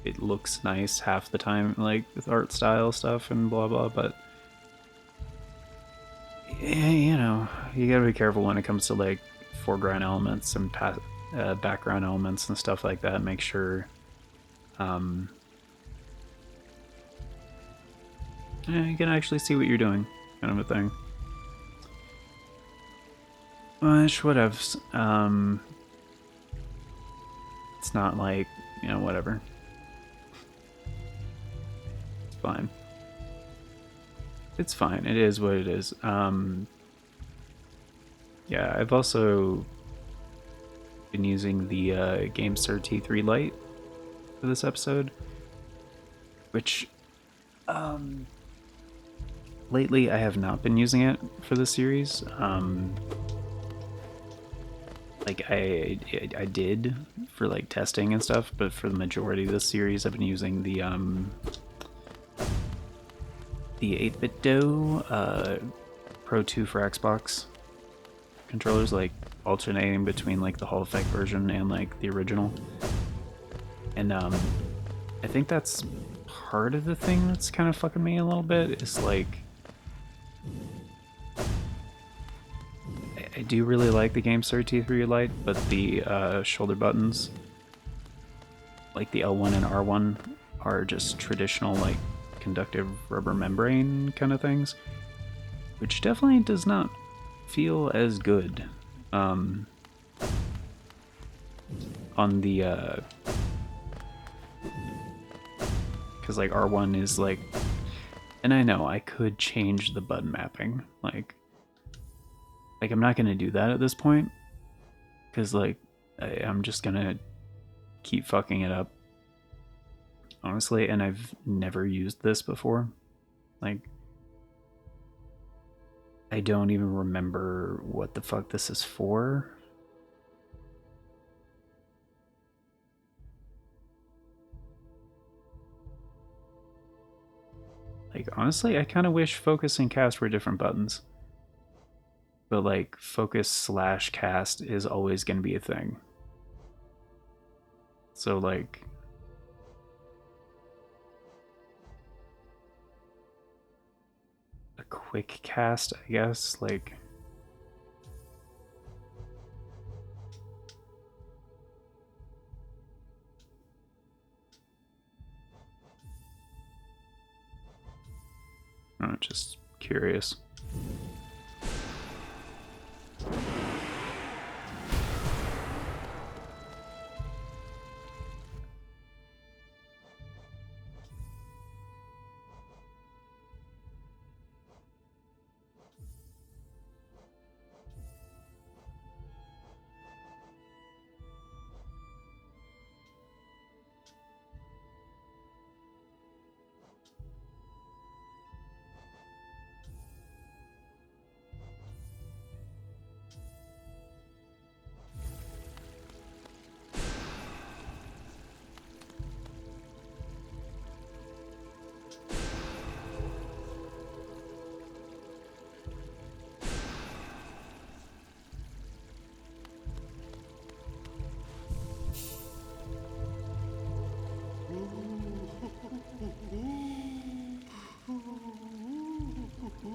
it looks nice half the time, like with art style stuff and blah blah. But you gotta be careful when it comes to like foreground elements and background elements and stuff like that. Make sure you can actually see what you're doing, kind of a thing. Which whatevs. It's not like, whatever. It's fine. It's fine. It is what it is. Yeah, I've also been using the GameStar T3 Lite for this episode, which lately I have not been using it for the series. Like I did for like testing and stuff, but for the majority of this series I've been using the 8-bit Pro 2 for Xbox controllers, like alternating between like the Hall Effect version and like the original. And I think that's part of the thing that's kind of fucking me a little bit, is like I do really like the GameStar T3 Lite, but the shoulder buttons, like the L1 and R1, are just traditional like conductive rubber membrane kind of things, which definitely does not feel as good on the because like R1 is like, and I know I could change the button mapping, like I'm not gonna do that at this point, because like I'm just gonna keep fucking it up, honestly. And I've never used this before. Like I don't even remember what the fuck this is for. Like honestly, I kind of wish focus and cast were different buttons. But like focus / cast is always going to be a thing. So like a quick cast, I guess, like I'm just curious.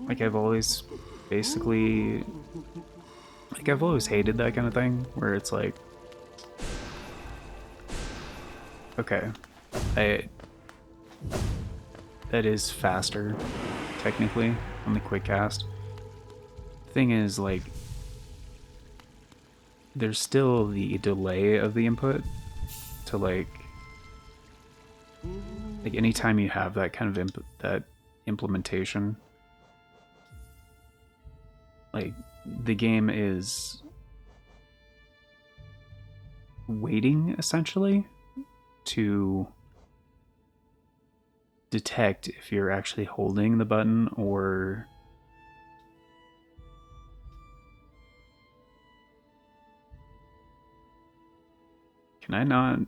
Like I've always basically like I've always hated that kind of thing where it's like, okay, I that is faster technically on the quick cast. Thing is, like, there's still the delay of the input to like anytime you have that kind of that implementation, like the game is waiting essentially to detect if you're actually holding the button or can I not?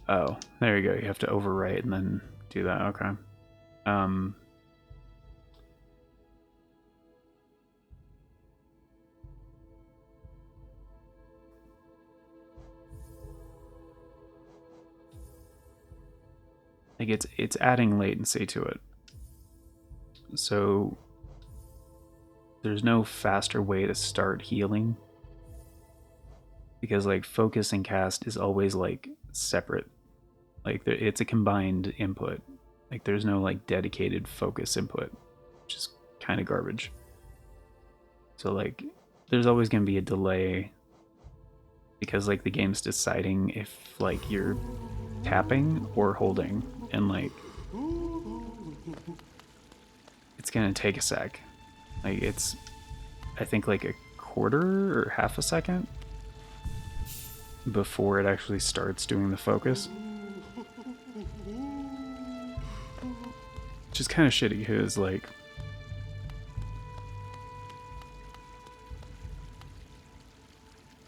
Oh, there you go. You have to overwrite and then do that. Okay. Um, like it's adding latency to it. So there's no faster way to start healing because like focus and cast is always like separate. Like it's a combined input. Like there's no like dedicated focus input, which is kind of garbage. So like there's always going to be a delay because like the game's deciding if like you're tapping or holding and like it's going to take a sec. Like it's I think like a quarter or half a second before it actually starts doing the focus. Which is kind of shitty because like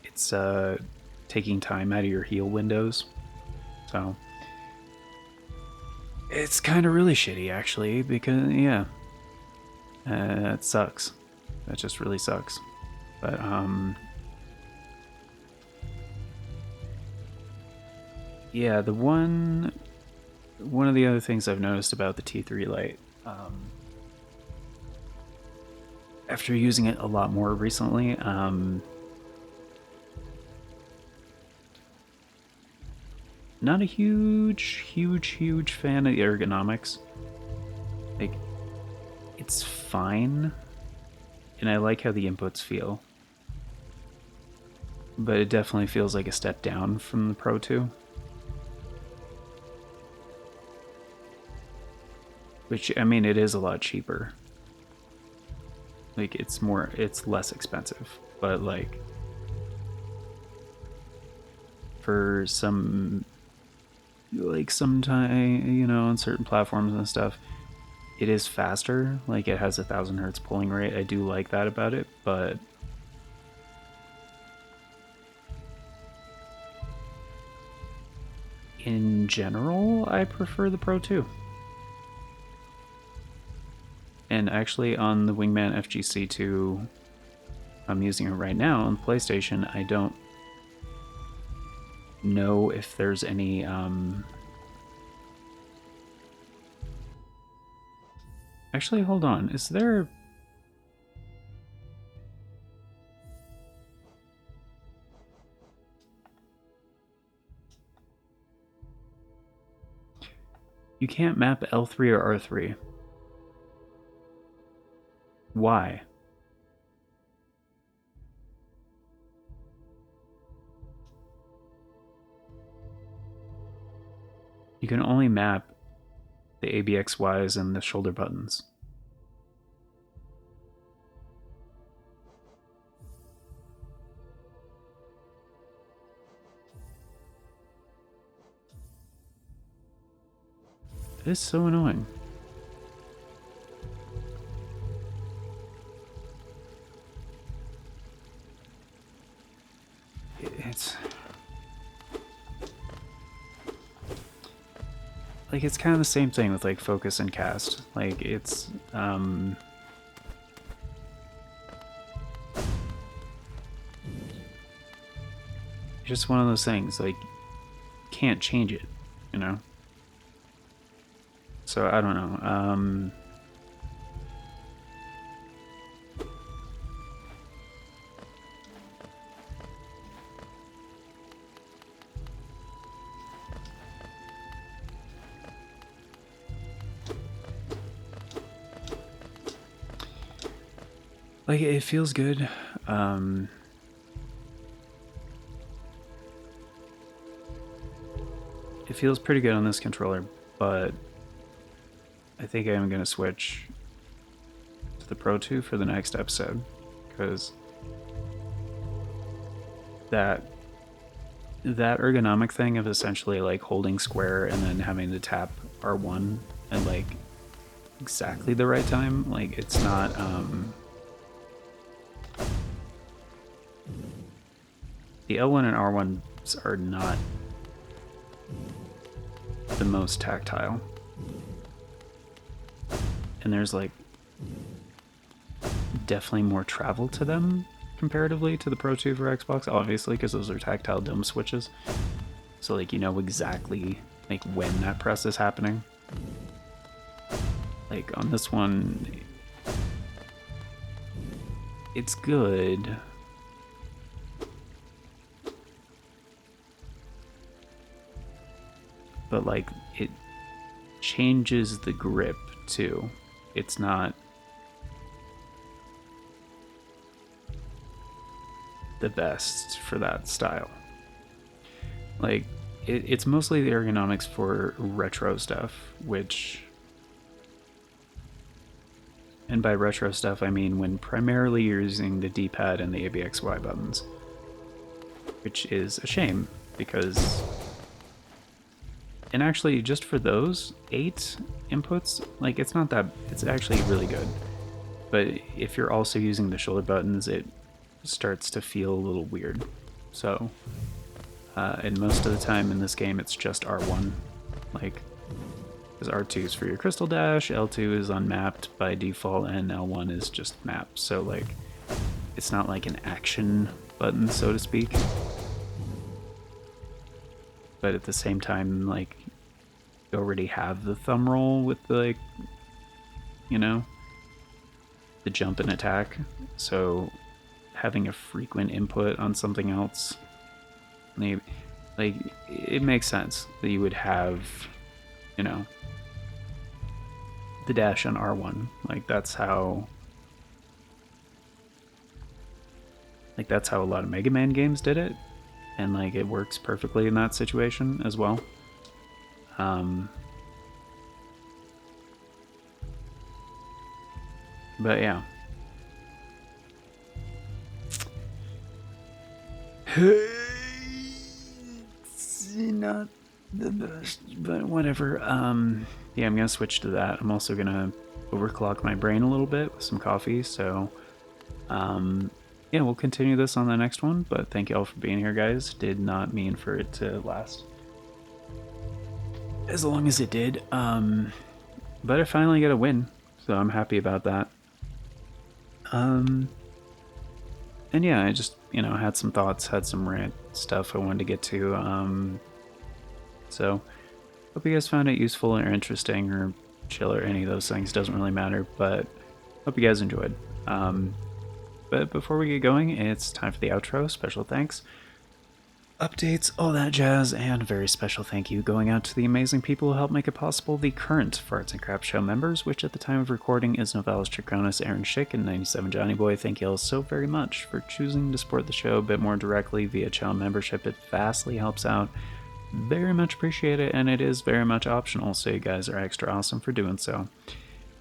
it's taking time out of your heal windows. So it's kind of really shitty actually because yeah, that sucks. That just really sucks. But yeah, the one of the other things I've noticed about the T3 Lite, after using it a lot more recently, not a huge fan of the ergonomics. Like, it's fine, and I like how the inputs feel, but it definitely feels like a step down from the Pro 2. Which, I mean, it is a lot cheaper. Like, it's less expensive, but like, for some time, you know, on certain platforms and stuff, it is faster. Like it has 1,000 hertz pulling rate. I do like that about it, but in general, I prefer the Pro 2. And actually, on the Wingman FGC2, I'm using it right now on the PlayStation. I don't know if there's any actually, hold on. Is there you can't map L3 or R3. Why? You can only map the ABXYs and the shoulder buttons. It is so annoying. It's like it's kind of the same thing with like focus and cast. Like it's just one of those things. Like can't change it, you know. So I don't know. Like, it feels good. It feels pretty good on this controller, but I think I am going to switch to the Pro 2 for the next episode, because that ergonomic thing of essentially like holding square and then having to tap R1 at like exactly the right time, like it's not the L1 and R1s are not the most tactile, and there's like definitely more travel to them comparatively to the Pro 2 for Xbox, obviously, because those are tactile dome switches, so like you know exactly like when that press is happening. Like on this one, it's good, but like it changes the grip too. It's not the best for that style. Like it's mostly the ergonomics for retro stuff, which, and by retro stuff I mean when primarily you're using the D-pad and the ABXY buttons, which is a shame because, and actually just for those 8 inputs, like it's not that, it's actually really good. But if you're also using the shoulder buttons, it starts to feel a little weird. So, and most of the time in this game, it's just R1. Like, because R2 is for your crystal dash, L2 is unmapped by default, and L1 is just mapped. So, like, it's not like an action button, so to speak. But at the same time, like, you already have the thumb roll with the, like, you know, the jump and attack. So having a frequent input on something else, like it makes sense that you would have, you know, the dash on R1. Like that's how a lot of Mega Man games did it, and like it works perfectly in that situation as well. But yeah. It's not the best, but whatever. Yeah, I'm gonna switch to that. I'm also gonna overclock my brain a little bit with some coffee, so yeah, we'll continue this on the next one, but thank you all for being here, guys. Did not mean for it to last as long as it did, but I finally got a win, so I'm happy about that. And yeah, I just, you know, had some thoughts, had some rant stuff I wanted to get to. So hope you guys found it useful or interesting or chill or any of those things. Doesn't really matter, but hope you guys enjoyed. But before we get going, it's time for the outro. Special thanks, updates, all that jazz, and a very special thank you going out to the amazing people who helped make it possible, the current Farts and Crap Show members, which at the time of recording is Novalis Trichonis, Aaron Schick, and 97 Johnny Boy. Thank you all so very much for choosing to support the show a bit more directly via channel membership. It vastly helps out. Very much appreciate it, and it is very much optional, so you guys are extra awesome for doing so.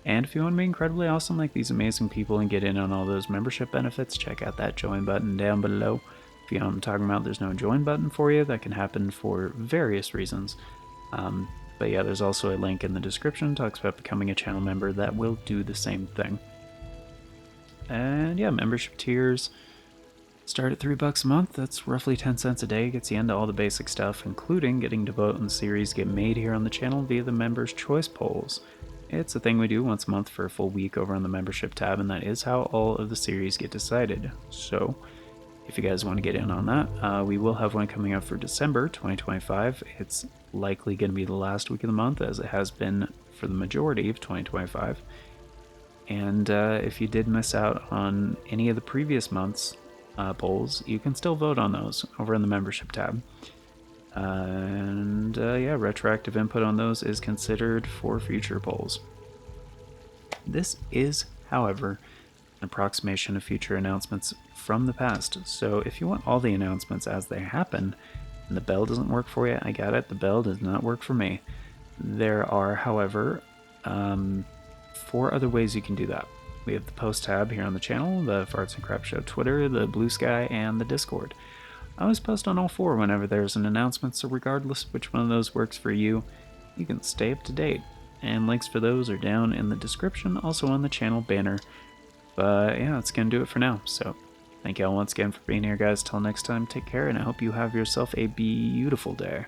And if you want to be incredibly awesome like these amazing people and get in on all those membership benefits, check out that join button down below. If you know what I'm talking about, there's no join button for you. That can happen for various reasons. But yeah, there's also a link in the description, talks about becoming a channel member that will do the same thing. And yeah, membership tiers start at $3 a month. That's roughly 10 cents a day. Gets you into all the basic stuff, including getting to vote on the series get made here on the channel via the members' choice polls. It's a thing we do once a month for a full week over on the membership tab, and that is how all of the series get decided. So if you guys want to get in on that, we will have one coming up for December 2025. It's likely going to be the last week of the month, as it has been for the majority of 2025. And if you did miss out on any of the previous months' polls, you can still vote on those over in the membership tab. And yeah, retroactive input on those is considered for future polls. This is, however, an approximation of future announcements from the past. So if you want all the announcements as they happen, and the bell doesn't work for you, I got it, the bell does not work for me. There are, however, 4 other ways you can do that. We have the post tab here on the channel, the Farts and Crap Show Twitter, the Bluesky, and the Discord. I always post on all 4 whenever there's an announcement, so regardless of which one of those works for you, you can stay up to date. And links for those are down in the description, also on the channel banner. But yeah, that's going to do it for now. So thank you all once again for being here, guys. Till next time, take care, and I hope you have yourself a beautiful day.